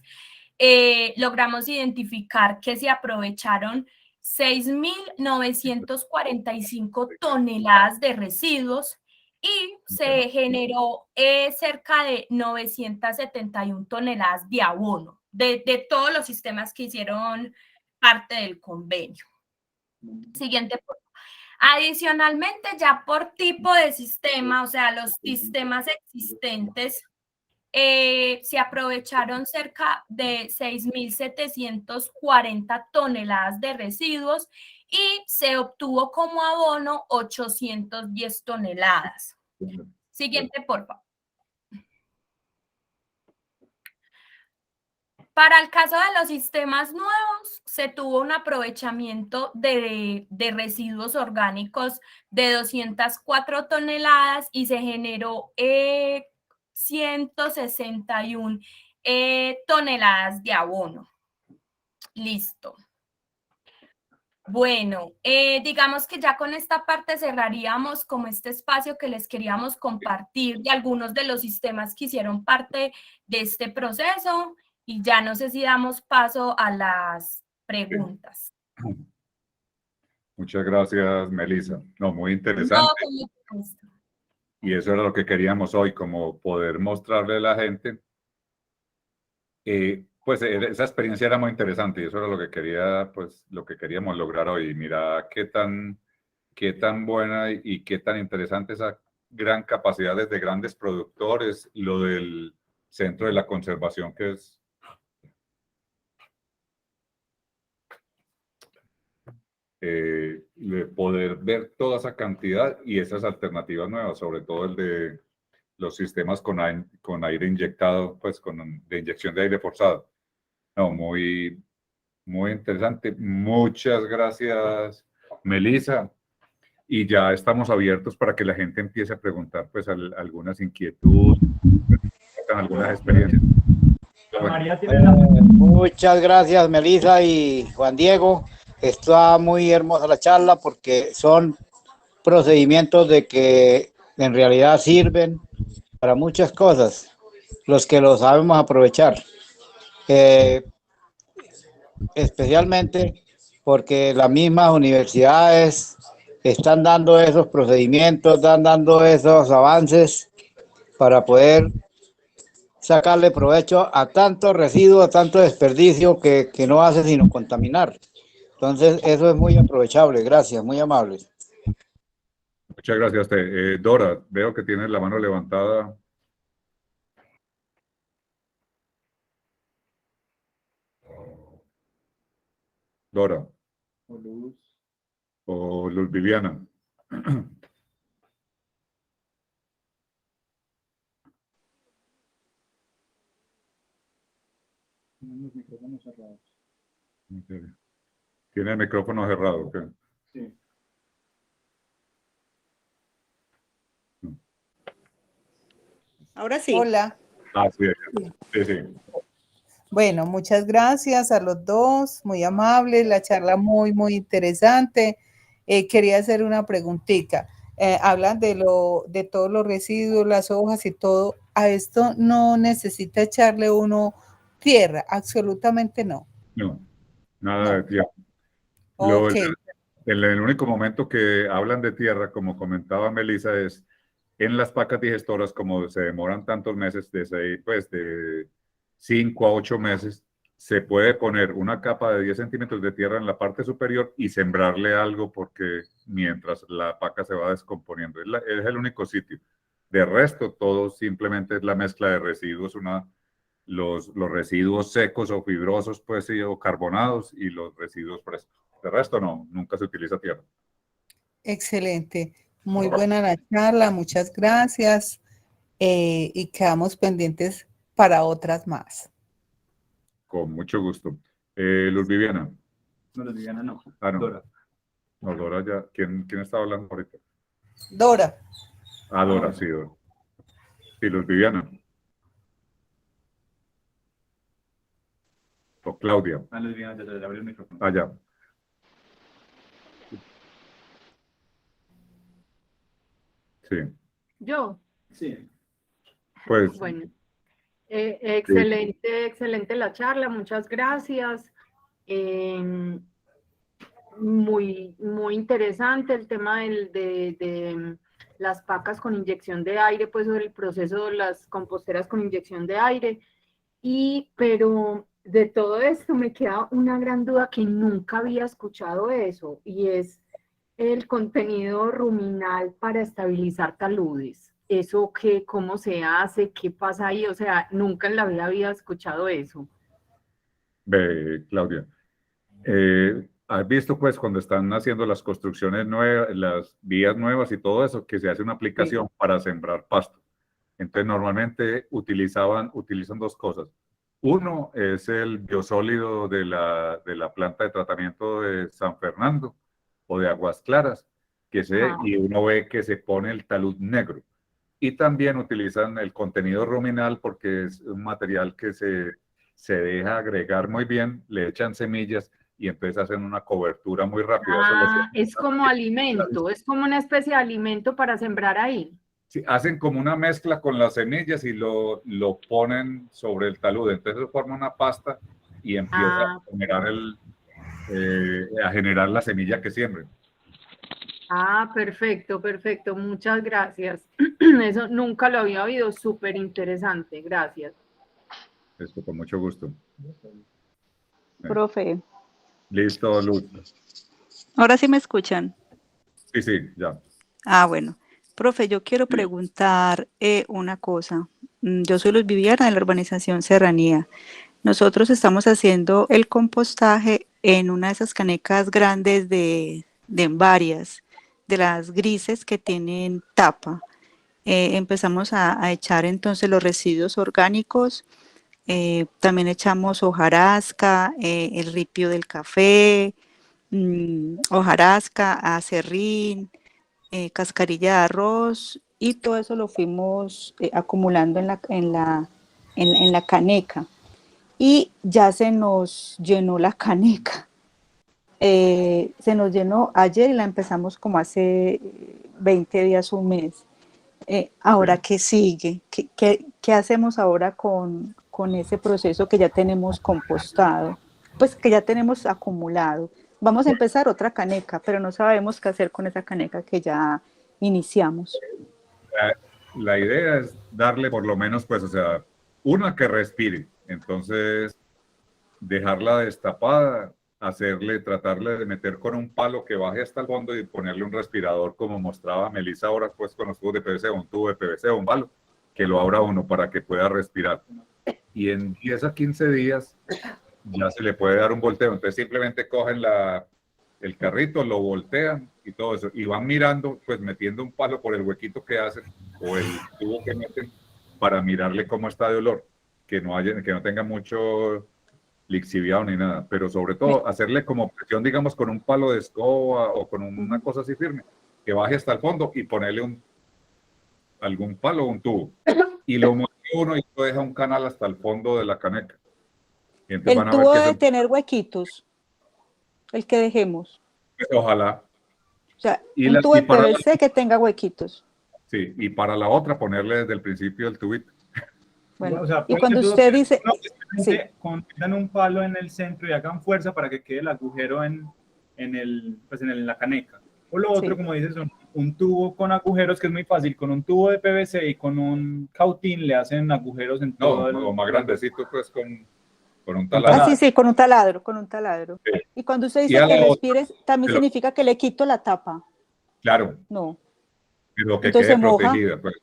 S5: logramos identificar que se aprovecharon 6.945 toneladas de residuos y se generó cerca de 971 toneladas de abono de todos los sistemas que hicieron parte del convenio. Siguiente. Adicionalmente, ya por tipo de sistema, o sea, los sistemas existentes, se aprovecharon cerca de 6.740 toneladas de residuos y se obtuvo como abono 810 toneladas. Siguiente, por favor. Para el caso de los sistemas nuevos, se tuvo un aprovechamiento de residuos orgánicos de 204 toneladas y se generó 161 toneladas de abono. Listo. Bueno, digamos que ya con esta parte cerraríamos como este espacio que les queríamos compartir de algunos de los sistemas que hicieron parte de este proceso. Y ya no sé si damos paso a las preguntas.
S3: Muchas gracias, Melissa. No, muy interesante.
S5: No,
S3: y eso era lo que queríamos hoy, como poder mostrarle a la gente. Pues esa experiencia era muy interesante y eso era lo que quería, pues lo que queríamos lograr hoy. Mira qué tan buena y qué tan interesante esa gran capacidad de grandes productores, lo del Centro de la Conservación, que es de poder ver toda esa cantidad y esas alternativas nuevas, sobre todo el de los sistemas con aire inyectado, pues de inyección de aire forzado. No, muy interesante. Muchas gracias, Melissa. Y ya estamos abiertos para que la gente empiece a preguntar pues algunas inquietudes, algunas experiencias.
S4: María tiene la...
S2: Muchas gracias, Melissa y Juan Diego. Está muy hermosa la charla porque son procedimientos de que en realidad sirven para muchas cosas, los que lo sabemos aprovechar. Especialmente porque las mismas universidades están dando esos procedimientos, están dando esos avances para poder sacarle provecho a tanto residuo, a tanto desperdicio que no hace sino contaminar. Entonces, eso es muy aprovechable. Gracias, muy amable.
S3: Muchas gracias. Dora, veo que tienes la mano levantada. Dora. O Luz Viviana.
S4: Los micrófonos cerrados.
S3: Tiene el micrófono cerrado. ¿Okay?
S4: Sí.
S6: Ahora sí.
S7: Hola.
S3: Sí.
S7: Bueno, muchas gracias a los dos, muy amables, la charla muy interesante. Quería hacer una preguntita. Hablan de todos los residuos, las hojas y todo. ¿A esto no necesita echarle uno tierra? Absolutamente no.
S3: No, nada de tierra.
S7: Okay.
S3: El único momento que hablan de tierra, como comentaba Melissa, es en las pacas digestoras, como se demoran tantos meses, de 5 a 8 meses, se puede poner una capa de 10 centímetros de tierra en la parte superior y sembrarle algo porque mientras la paca se va descomponiendo. Es el único sitio. De resto, todo simplemente es la mezcla de residuos, los residuos secos o fibrosos, pues sí, o carbonados y los residuos frescos. De resto, no, nunca se utiliza tierra.
S7: Excelente. Muy buena la charla, muchas gracias. Y quedamos pendientes para otras más.
S3: Con mucho gusto. Luz Viviana.
S4: No, Viviana no.
S3: Ah, no.
S4: Dora.
S3: No, Dora ya. ¿Quién está hablando ahorita?
S7: Dora.
S3: Ah, Dora, sí, Dora. Sí, Luz Viviana. O Claudia.
S4: Ah, Luz Viviana, ya le abrí el micrófono.
S3: Ah, ya. Sí.
S8: Yo,
S4: Sí.
S3: Pues,
S8: bueno, excelente la charla, muchas gracias. Muy interesante el tema de las pacas con inyección de aire, pues el proceso de las composteras con inyección de aire. Pero de todo esto me queda una gran duda que nunca había escuchado eso, y es el contenido ruminal para estabilizar taludes. ¿Eso qué, cómo se hace? ¿Qué pasa ahí? O sea, nunca en la vida había escuchado eso.
S3: ve, Claudia. ¿Has visto pues cuando están haciendo las construcciones nuevas, las vías nuevas y todo eso, que se hace una aplicación para sembrar pasto? Entonces normalmente utilizan dos cosas. Uno es el biosólido de la planta de tratamiento de San Fernando o de Aguas Claras, y uno ve que se pone el talud negro. Y también utilizan el contenido ruminal porque es un material que se deja agregar muy bien, le echan semillas y entonces hacen una cobertura muy rápida.
S8: Es como alimento, es como una especie de alimento para sembrar ahí.
S3: Sí, hacen como una mezcla con las semillas y lo ponen sobre el talud. Entonces forma una pasta y empieza a generar la semilla que siembren.
S8: Perfecto, muchas gracias. Eso nunca lo había oído, súper interesante, gracias.
S3: Esto con mucho gusto.
S9: Profe,
S3: Listo, Luz.
S9: ahora sí me escuchan.
S3: Sí, ya.
S9: Bueno. Profe, yo quiero preguntar una cosa. Yo soy Luz Viviana de la urbanización Serranía. Nosotros estamos haciendo el compostaje en una de esas canecas grandes de varias, de las grises que tienen tapa. Empezamos a echar entonces los residuos orgánicos. También echamos hojarasca, el ripio del café, hojarasca, acerrín, cascarilla de arroz, y todo eso lo fuimos acumulando en la caneca, y ya se nos llenó la caneca. Se nos llenó ayer y la empezamos como hace 20 días, un mes. Ahora, ¿qué sigue? ¿Qué hacemos ahora con ese proceso que ya tenemos compostado? Pues que ya tenemos acumulado. Vamos a empezar otra caneca, pero no sabemos qué hacer con esa caneca que ya iniciamos.
S3: La idea es darle por lo menos, pues, o sea, una que respire. Entonces, dejarla destapada, tratarle de meter con un palo que baje hasta el fondo y ponerle un respirador, como mostraba Melissa ahora, pues, con los tubos de PVC, un tubo de PVC, un palo, que lo abra uno para que pueda respirar. Y en 10 a 15 días ya se le puede dar un volteo. Entonces simplemente cogen el carrito, lo voltean y todo eso. Y van mirando, pues metiendo un palo por el huequito que hacen o el tubo que meten para mirarle cómo está de olor. Que no tenga mucho lixiviado ni nada. Pero sobre todo hacerle como presión, digamos, con un palo de escoba o con una cosa así firme, que baje hasta el fondo y ponerle algún palo o un tubo. Y lo mueve uno y lo deja un canal hasta el fondo de la caneca.
S9: El tubo debe tener huequitos, el que dejemos.
S3: Ojalá.
S9: O sea, un tubo de PVC que tenga huequitos.
S3: Sí, y para la otra ponerle desde el principio el tubito.
S7: Bueno,
S4: o sea,
S7: y cuando usted dice...
S4: Sí. Contengan un palo en el centro y hagan fuerza para que quede el agujero en la caneca. O lo otro, como dices, un tubo con agujeros, que es muy fácil. Con un tubo de PVC y con un cautín le hacen agujeros en todo.
S3: O más grandecito, pues con un taladro.
S9: Sí, con un taladro. Sí. Y cuando usted dice que respires, también significa que le quito la tapa.
S3: Claro.
S9: No.
S3: Pero que quede protegida, pues.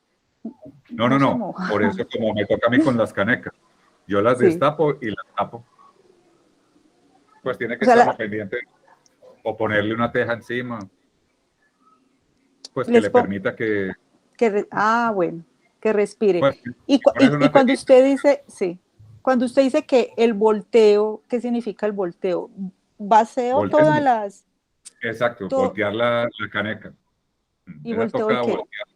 S3: No. Por eso, como me toca a mí con las canecas, yo las destapo y las tapo. Pues tiene que estar pendiente o ponerle una teja encima. pues que
S9: Les
S3: le
S9: po-
S3: permita que,
S9: bueno, que respire.
S3: pues,
S9: Y,
S3: pones una
S9: cuando
S3: telita.
S9: usted dice, sí, cuando usted dice que el volteo, ¿qué significa el volteo? Vaceo todas
S3: Volteo.
S9: las,
S3: Exacto,
S9: to-
S3: voltear la caneca.
S9: y
S3: Esa
S9: volteo el
S3: toca
S9: qué,
S3: voltear.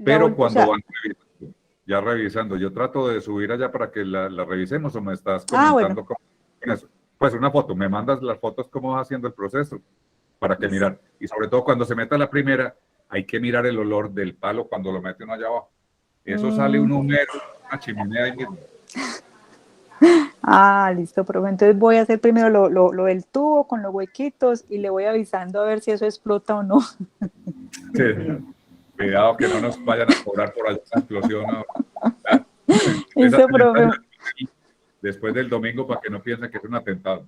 S3: Pero
S9: o
S3: cuando
S9: sea,
S3: van revisando, ya revisando, yo trato de subir allá para que la revisemos o me estás
S9: bueno,
S3: comentando cómo con eso. Pues una foto, me mandas las fotos cómo va haciendo el proceso para que mirar. Y sobre todo cuando se meta la primera, hay que mirar el olor del palo cuando lo mete uno allá abajo. Eso sale un humero, una chimenea ahí mismo.
S9: listo, profe. Entonces voy a hacer primero lo del tubo con los huequitos y le voy avisando a ver si eso explota o no.
S3: Sí. Cuidado que no nos vayan a cobrar por allá una explosión. ¿No?
S9: Listo, profe.
S3: Después del domingo para que no piensen que es un atentado.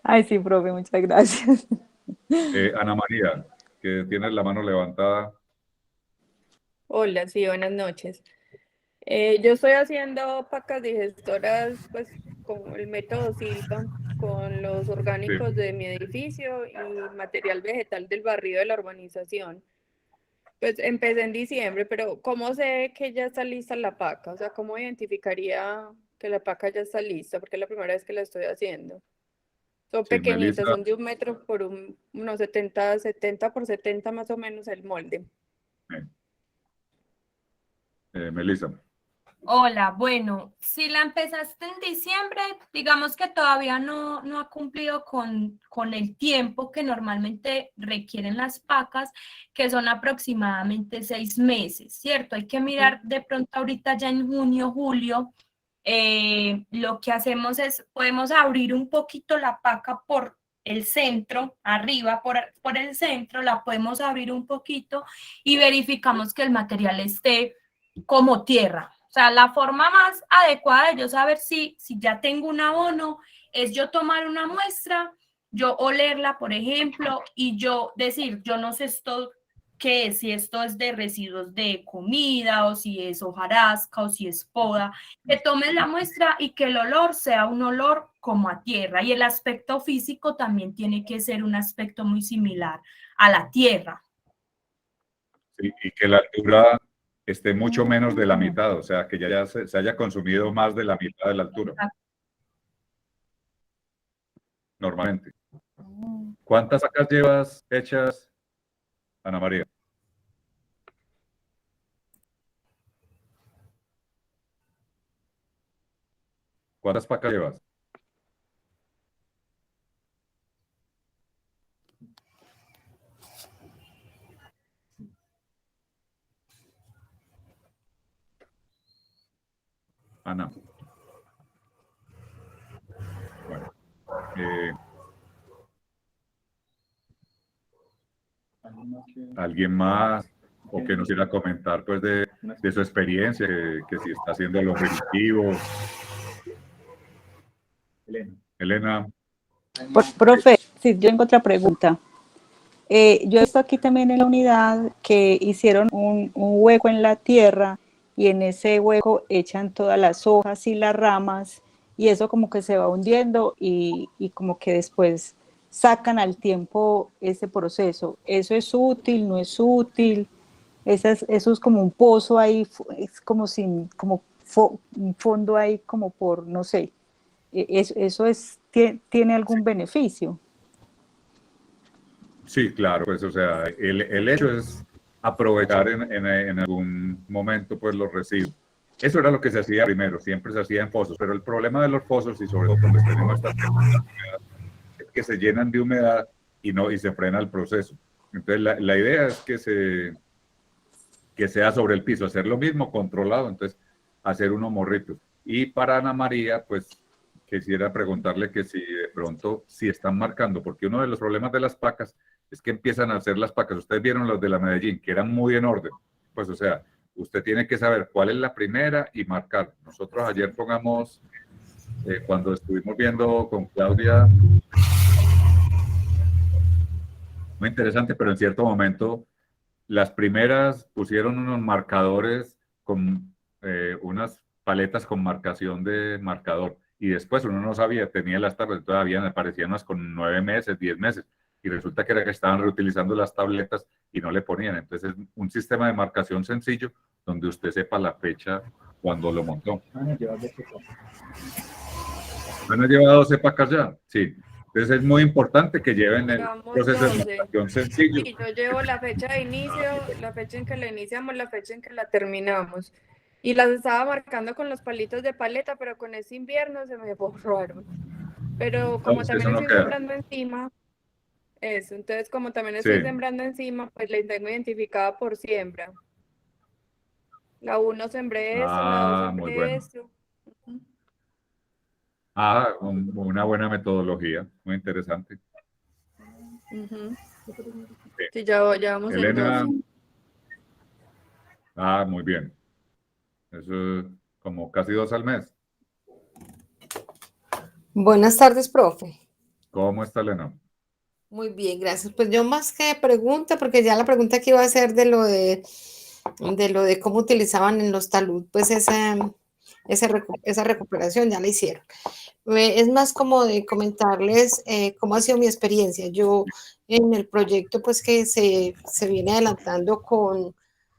S9: Ay, sí, profe, muchas gracias.
S3: Ana María, que tienes la mano levantada.
S10: Hola, sí, buenas noches. Yo estoy haciendo pacas digestoras, pues, con el método Silva, con los orgánicos de mi edificio y material vegetal del barrio de la urbanización. Pues empecé en diciembre, pero ¿cómo sé que ya está lista la paca? O sea, ¿cómo identificaría que la paca ya está lista? Porque es la primera vez que la estoy haciendo. Son
S3: Sí,
S10: pequeñitas,
S3: Melissa.
S10: son de 1 metro por unos 70 por 70 más o menos el molde.
S3: Melissa.
S5: Hola, bueno, si la empezaste en diciembre, digamos que todavía no ha cumplido con el tiempo que normalmente requieren las pacas, que son aproximadamente 6 meses, ¿cierto? Hay que mirar de pronto ahorita ya en junio, julio, lo que hacemos es, podemos abrir un poquito la paca por el centro, arriba por el centro, la podemos abrir un poquito y verificamos que el material esté como tierra. O sea, la forma más adecuada de yo saber si ya tengo un abono es yo tomar una muestra, yo olerla, por ejemplo, y yo decir, yo no sé esto qué es, si esto es de residuos de comida o si es hojarasca o si es poda, que tomes la muestra y que el olor sea un olor como a tierra. Y el aspecto físico también tiene que ser un aspecto muy similar a la tierra.
S3: Sí, y que la altura esté mucho menos de la mitad, o sea, que ya se haya consumido más de la mitad de la altura. Normalmente. ¿Cuántas sacas llevas hechas, Ana María? ¿Cuántas pacas llevas? Ana. Bueno. ¿Alguien más o que nos quiera comentar pues de su experiencia, que si está haciendo lo primitivo? Elena.
S9: Profe, sí, yo tengo otra pregunta. Yo he visto aquí también en la unidad que hicieron un hueco en la tierra y en ese hueco echan todas las hojas y las ramas y eso como que se va hundiendo y como que después sacan al tiempo ese proceso. ¿Eso es útil, no es útil? Eso es como un pozo ahí, es como un fondo ahí como por, no sé, ¿eso tiene algún beneficio?
S3: Sí, claro, pues o sea, el hecho es aprovechar en algún momento pues los residuos. Eso era lo que se hacía primero, siempre se hacía en pozos, pero el problema de los pozos y sobre todo cuando tenemos estas es que se llenan de humedad y se frena el proceso. Entonces la idea es que sea sobre el piso, hacer lo mismo controlado, entonces hacer unos morritos. Y para Ana María, pues quisiera preguntarle que si de pronto, si están marcando, porque uno de los problemas de las pacas es que empiezan a hacer las pacas. Ustedes vieron los de la Medellín, que eran muy en orden. Pues, o sea, usted tiene que saber cuál es la primera y marcar. Nosotros ayer pongamos, cuando estuvimos viendo con Claudia, muy interesante, pero en cierto momento, las primeras pusieron unos marcadores con unas paletas con marcación de marcador. Y después uno no sabía, tenía las tablas, todavía me parecían unas con 9 meses, 10 meses. y resulta que era que estaban reutilizando las tabletas y no le ponían. Entonces es un sistema de marcación sencillo donde usted sepa la fecha cuando lo montó. ¿Van a llevar 12 pacas ya? Sí. Entonces es muy importante que lleven el
S10: Llevamos
S3: proceso de
S10: 12.
S3: marcación sencillo.
S10: Sí, yo llevo la fecha de inicio, la fecha en que la iniciamos, la fecha en que la terminamos. Y las estaba marcando con los palitos de paleta, pero con ese invierno se me borraron. Pero como
S3: No,
S10: también
S3: eso no
S10: estoy
S3: queda.
S10: sembrando encima, eso, entonces como también
S3: Sí.
S10: estoy sembrando encima, pues la tengo identificada por siembra. La 1 sembré esto, la 2
S3: Ah, muy
S10: sembré
S3: bueno.
S10: esto. Ujú.
S3: Ah, una buena metodología, muy interesante.
S10: Ujú.
S3: Sí.
S10: Sí, ya vamos en
S3: Elena,
S10: 12.
S3: muy bien. Eso es como casi 2 al mes.
S11: Buenas tardes, profe.
S3: ¿Cómo está Elena?
S11: Muy bien, gracias. Pues yo más que pregunta, porque ya la pregunta que iba a hacer de lo de cómo utilizaban en los talud, pues esa recuperación ya la hicieron. Es más como de comentarles cómo ha sido mi experiencia. Yo en el proyecto pues que se viene adelantando con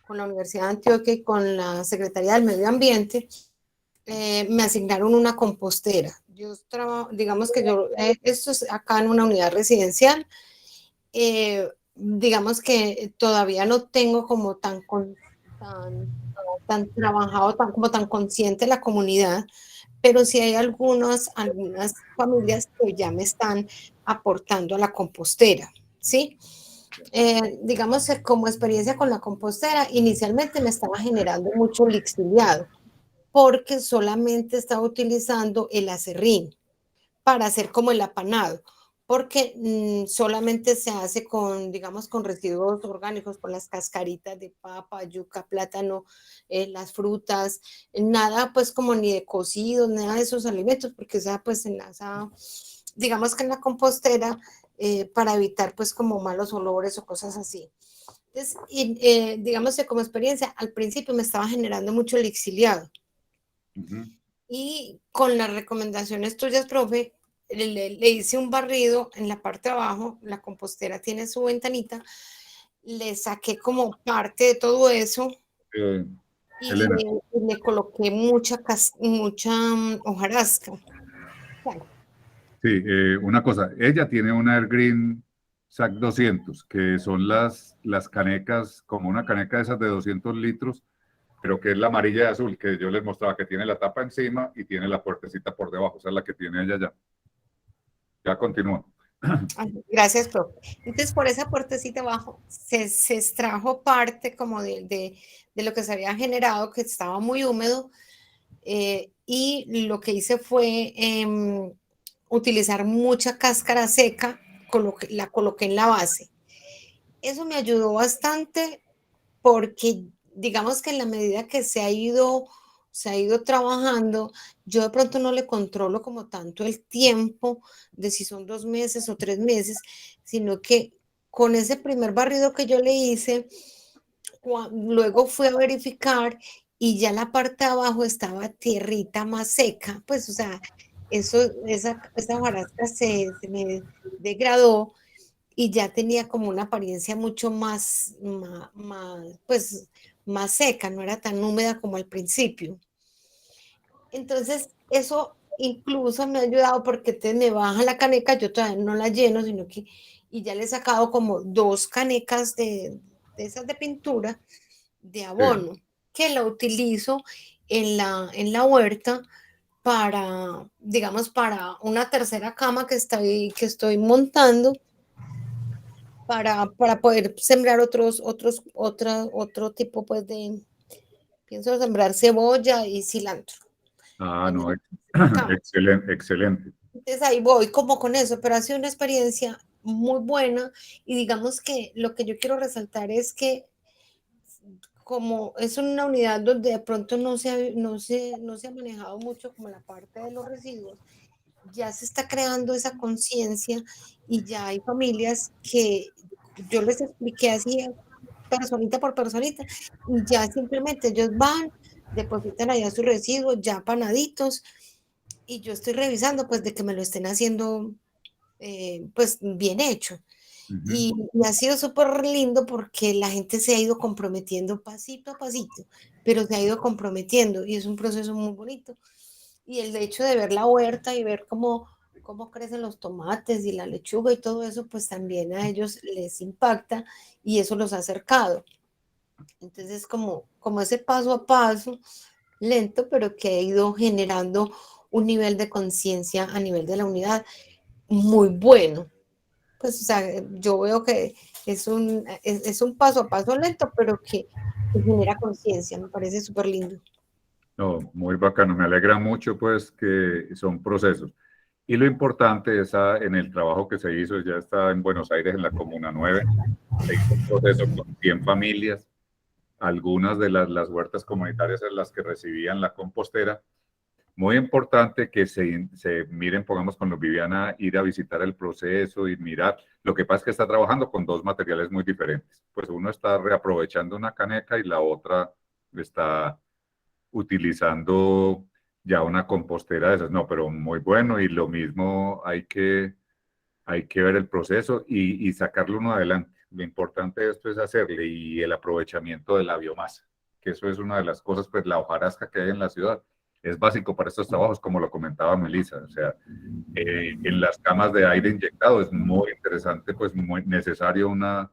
S11: la Universidad de Antioquia y con la Secretaría del Medio Ambiente, me asignaron una compostera. Digamos que esto es acá en una unidad residencial. Digamos que todavía no tengo como tan trabajado, como tan consciente la comunidad, pero sí hay algunas familias que ya me están aportando a la compostera, ¿sí? Digamos que como experiencia con la compostera, inicialmente me estaba generando mucho lixiviado, porque solamente estaba utilizando el acerrín para hacer como el apanado, porque solamente se hace con, digamos, con residuos orgánicos, con las cascaritas de papa, yuca, plátano, las frutas, nada pues como ni de cocidos, nada de esos alimentos, porque sea pues digamos que en la compostera, para evitar pues como malos olores o cosas así. Entonces, digamos que como experiencia, al principio me estaba generando mucho el exiliado. Y con las recomendaciones tuyas, profe, le hice un barrido en la parte de abajo, la compostera tiene su ventanita, le saqué como parte de todo eso y
S3: Elena.
S11: le coloqué mucha hojarasca. Bueno,
S3: Sí, una cosa, ella tiene una Airgreen SAC 200, que son las canecas, como una caneca de esas de 200 litros, pero que es la amarilla y azul, que yo les mostraba, que tiene la tapa encima y tiene la puertecita por debajo, o sea, la que tiene ella ya. Ya continúa.
S11: gracias, profe. Entonces, por esa puertecita abajo se extrajo parte como de lo que se había generado, que estaba muy húmedo, y lo que hice fue utilizar mucha cáscara seca, la coloqué en la base. Eso me ayudó bastante porque digamos que en la medida que se ha ido trabajando, yo de pronto no le controlo como tanto el tiempo de si son 2 meses o 3 meses, sino que con ese primer barrido que yo le hice, luego fui a verificar y ya la parte de abajo estaba tierrita más seca, pues o sea, esa hojarasca se me degradó y ya tenía como una apariencia mucho pues, más seca, no era tan húmeda como al principio. Entonces, eso incluso me ha ayudado porque me baja la caneca, yo todavía no la lleno, sino que, y ya le he sacado como 2 canecas de esas de pintura, de abono, que la utilizo en la huerta para, digamos, para una tercera cama que estoy montando, para poder sembrar otro tipo pues pienso sembrar cebolla y cilantro.
S3: Ah, no, excelente, excelente.
S11: Entonces ahí voy como con eso, pero ha sido una experiencia muy buena y digamos que lo que yo quiero resaltar es que como es una unidad donde de pronto no se ha manejado mucho como la parte de los residuos, ya se está creando esa conciencia y ya hay familias que yo les expliqué así personita por personita y ya simplemente ellos van, depositan allá sus residuos ya panaditos y yo estoy revisando pues de que me lo estén haciendo pues bien hecho. Y ha sido súper lindo porque la gente se ha ido comprometiendo pasito a pasito, pero se ha ido comprometiendo y es un proceso muy bonito. Y el hecho de ver la huerta y ver cómo crecen los tomates y la lechuga y todo eso, pues también a ellos les impacta y eso los ha acercado. Entonces, como ese paso a paso, lento, pero que ha ido generando un nivel de conciencia a nivel de la unidad muy bueno. Pues, o sea, yo veo que es un paso a paso lento, pero que genera conciencia, me parece súper lindo.
S3: No, muy bacano, me alegra mucho pues que son procesos. Y lo importante es en el trabajo que se hizo, ya está en Buenos Aires, en la Comuna 9, se hizo un proceso con 100 familias, algunas de las huertas comunitarias en las que recibían la compostera. Muy importante que se miren, pongamos con los Viviana, ir a visitar el proceso y mirar. Lo que pasa es que está trabajando con dos materiales muy diferentes. Pues uno está reaprovechando una caneca y la otra está utilizando ya una compostera de esas. No, pero muy bueno y lo mismo hay que ver el proceso y sacarlo uno adelante. Lo importante de esto es hacerle y el aprovechamiento de la biomasa, que eso es una de las cosas, pues la hojarasca que hay en la ciudad es básico para estos trabajos, como lo comentaba Melissa. O sea, en las camas de aire inyectado es muy interesante, pues muy necesario una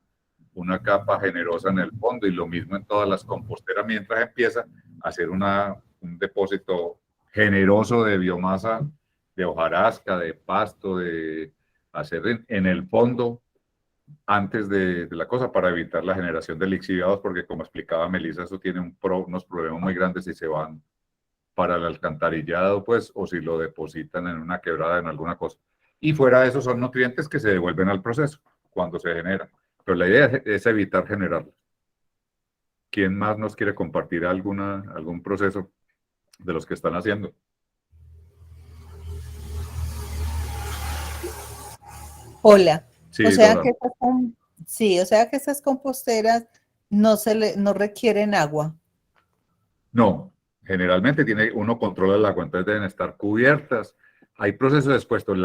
S3: capa generosa en el fondo y lo mismo en todas las composteras mientras empieza a hacer un depósito generoso de biomasa, de hojarasca, de pasto, de hacer en el fondo antes de la cosa para evitar la generación de lixiviados, porque como explicaba Melissa, eso tiene unos problemas muy grandes si se van para el alcantarillado, pues, o si lo depositan en una quebrada, en alguna cosa. Y fuera de eso son nutrientes que se devuelven al proceso cuando se generan. Pero la idea es evitar generarlos. ¿Quién más nos quiere compartir algún proceso de los que están haciendo?
S7: Hola.
S3: Sí,
S7: O sea
S3: Dora.
S7: o sea que estas composteras no requieren agua.
S3: No, generalmente uno controla el agua, entonces deben estar cubiertas. Hay procesos expuestos.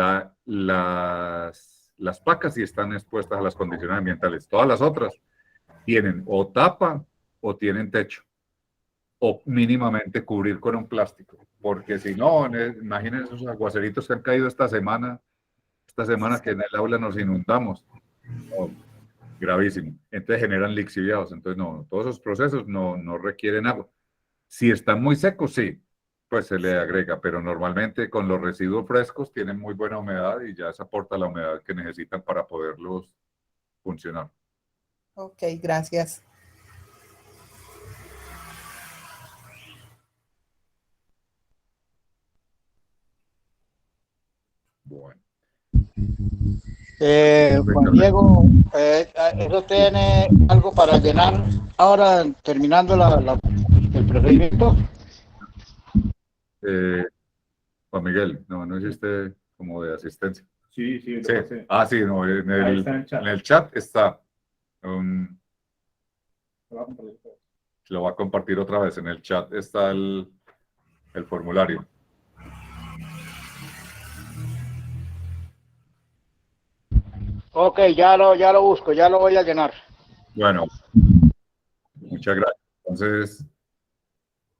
S3: Las pacas sí están expuestas a las condiciones ambientales. Todas las otras tienen o tapa o tienen techo. O mínimamente cubrir con un plástico. Porque si no, imaginen esos aguaceritos que han caído esta semana que en el aula nos inundamos. Oh, gravísimo. Entonces generan lixiviados. Entonces, no, todos esos procesos no requieren agua. Si están muy secos, sí, pues se le agrega, pero normalmente con los residuos frescos tienen muy buena humedad y ya se aporta la humedad que necesitan para poderlos funcionar.
S7: Ok, gracias.
S3: Bueno.
S2: Juan Diego, ¿eso tiene algo para llenar ahora terminando el procedimiento?
S3: Juan Miguel, no hiciste como de asistencia.
S4: Sí,
S3: Sí.
S4: lo pasé.
S3: Ah, sí, no,
S4: Ahí está
S3: en el chat está. Lo va a compartir otra vez. En el chat está el formulario.
S2: Ok, ya lo busco, ya lo voy a llenar.
S3: Bueno, muchas gracias. Entonces,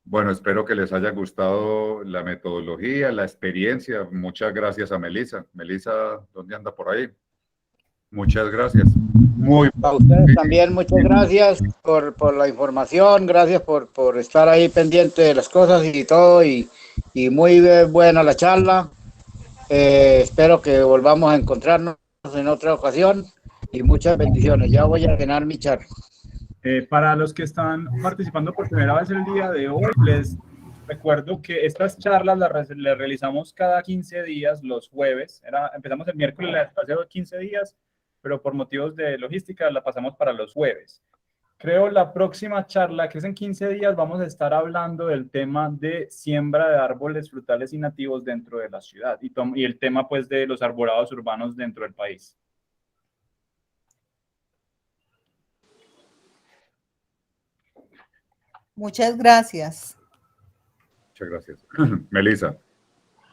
S3: bueno, espero que les haya gustado la metodología, la experiencia. Muchas gracias a Melissa. Melissa, ¿dónde anda por ahí? Muchas gracias.
S2: A ustedes también muchas gracias por la información, gracias por estar ahí pendiente de las cosas y todo, y muy buena la charla. Espero que volvamos a encontrarnos en otra ocasión y muchas bendiciones. Ya voy a llenar mi charla.
S4: Para los que están participando por primera vez el día de hoy, les recuerdo que estas charlas las realizamos cada 15 días, los jueves. Empezamos el miércoles hace 15 días, pero por motivos de logística la pasamos para los jueves. Creo la próxima charla, que es en 15 días, vamos a estar hablando del tema de siembra de árboles frutales y nativos dentro de la ciudad y el tema pues de los arborados urbanos dentro del país.
S7: Muchas gracias.
S3: Muchas gracias. Melissa.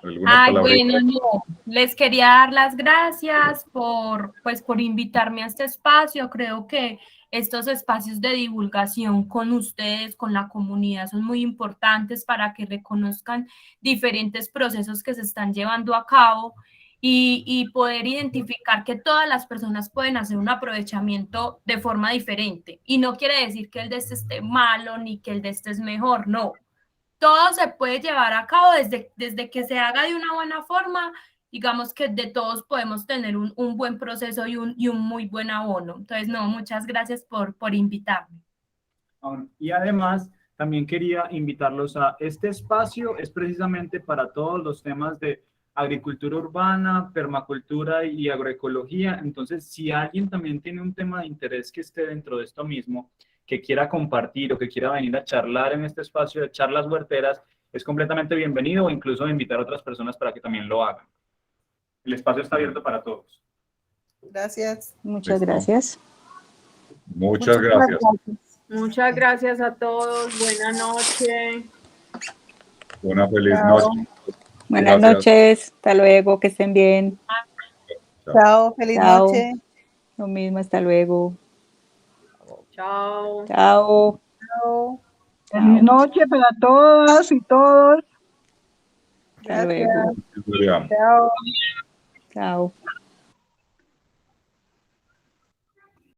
S3: algunas
S5: Ay,
S3: palabritas.
S5: bueno, no. Les quería dar las gracias por invitarme a este espacio. Creo que estos espacios de divulgación con ustedes, con la comunidad, son muy importantes para que reconozcan diferentes procesos que se están llevando a cabo y poder identificar que todas las personas pueden hacer un aprovechamiento de forma diferente. Y no quiere decir que el de este esté malo ni que el de este es mejor, no. Todo se puede llevar a cabo desde que se haga de una buena forma. Digamos que de todos podemos tener un buen proceso y un muy buen abono. Entonces, no, muchas gracias por invitarme.
S4: Y además, también quería invitarlos a este espacio, es precisamente para todos los temas de agricultura urbana, permacultura y agroecología. Entonces, si alguien también tiene un tema de interés que esté dentro de esto mismo, que quiera compartir o que quiera venir a charlar en este espacio de charlas huerteras, es completamente bienvenido, o incluso invitar a otras personas para que también lo hagan. El espacio está abierto para todos.
S7: Gracias.
S9: Muchas
S3: Listo.
S9: gracias.
S3: Muchas gracias.
S8: Muchas gracias a todos. Buena noche.
S3: Una feliz
S7: Chao.
S3: noche.
S9: Buenas
S3: Gracias.
S9: noches. Hasta luego. Que estén bien.
S7: Chao, feliz
S9: Chao.
S7: noche.
S9: Lo mismo. Hasta luego.
S8: Chao.
S9: Chao.
S7: Chao.
S12: Feliz noche para todas y todos.
S9: Hasta
S7: Gracias.
S9: luego.
S3: Julián.
S7: Chao.
S9: Chao.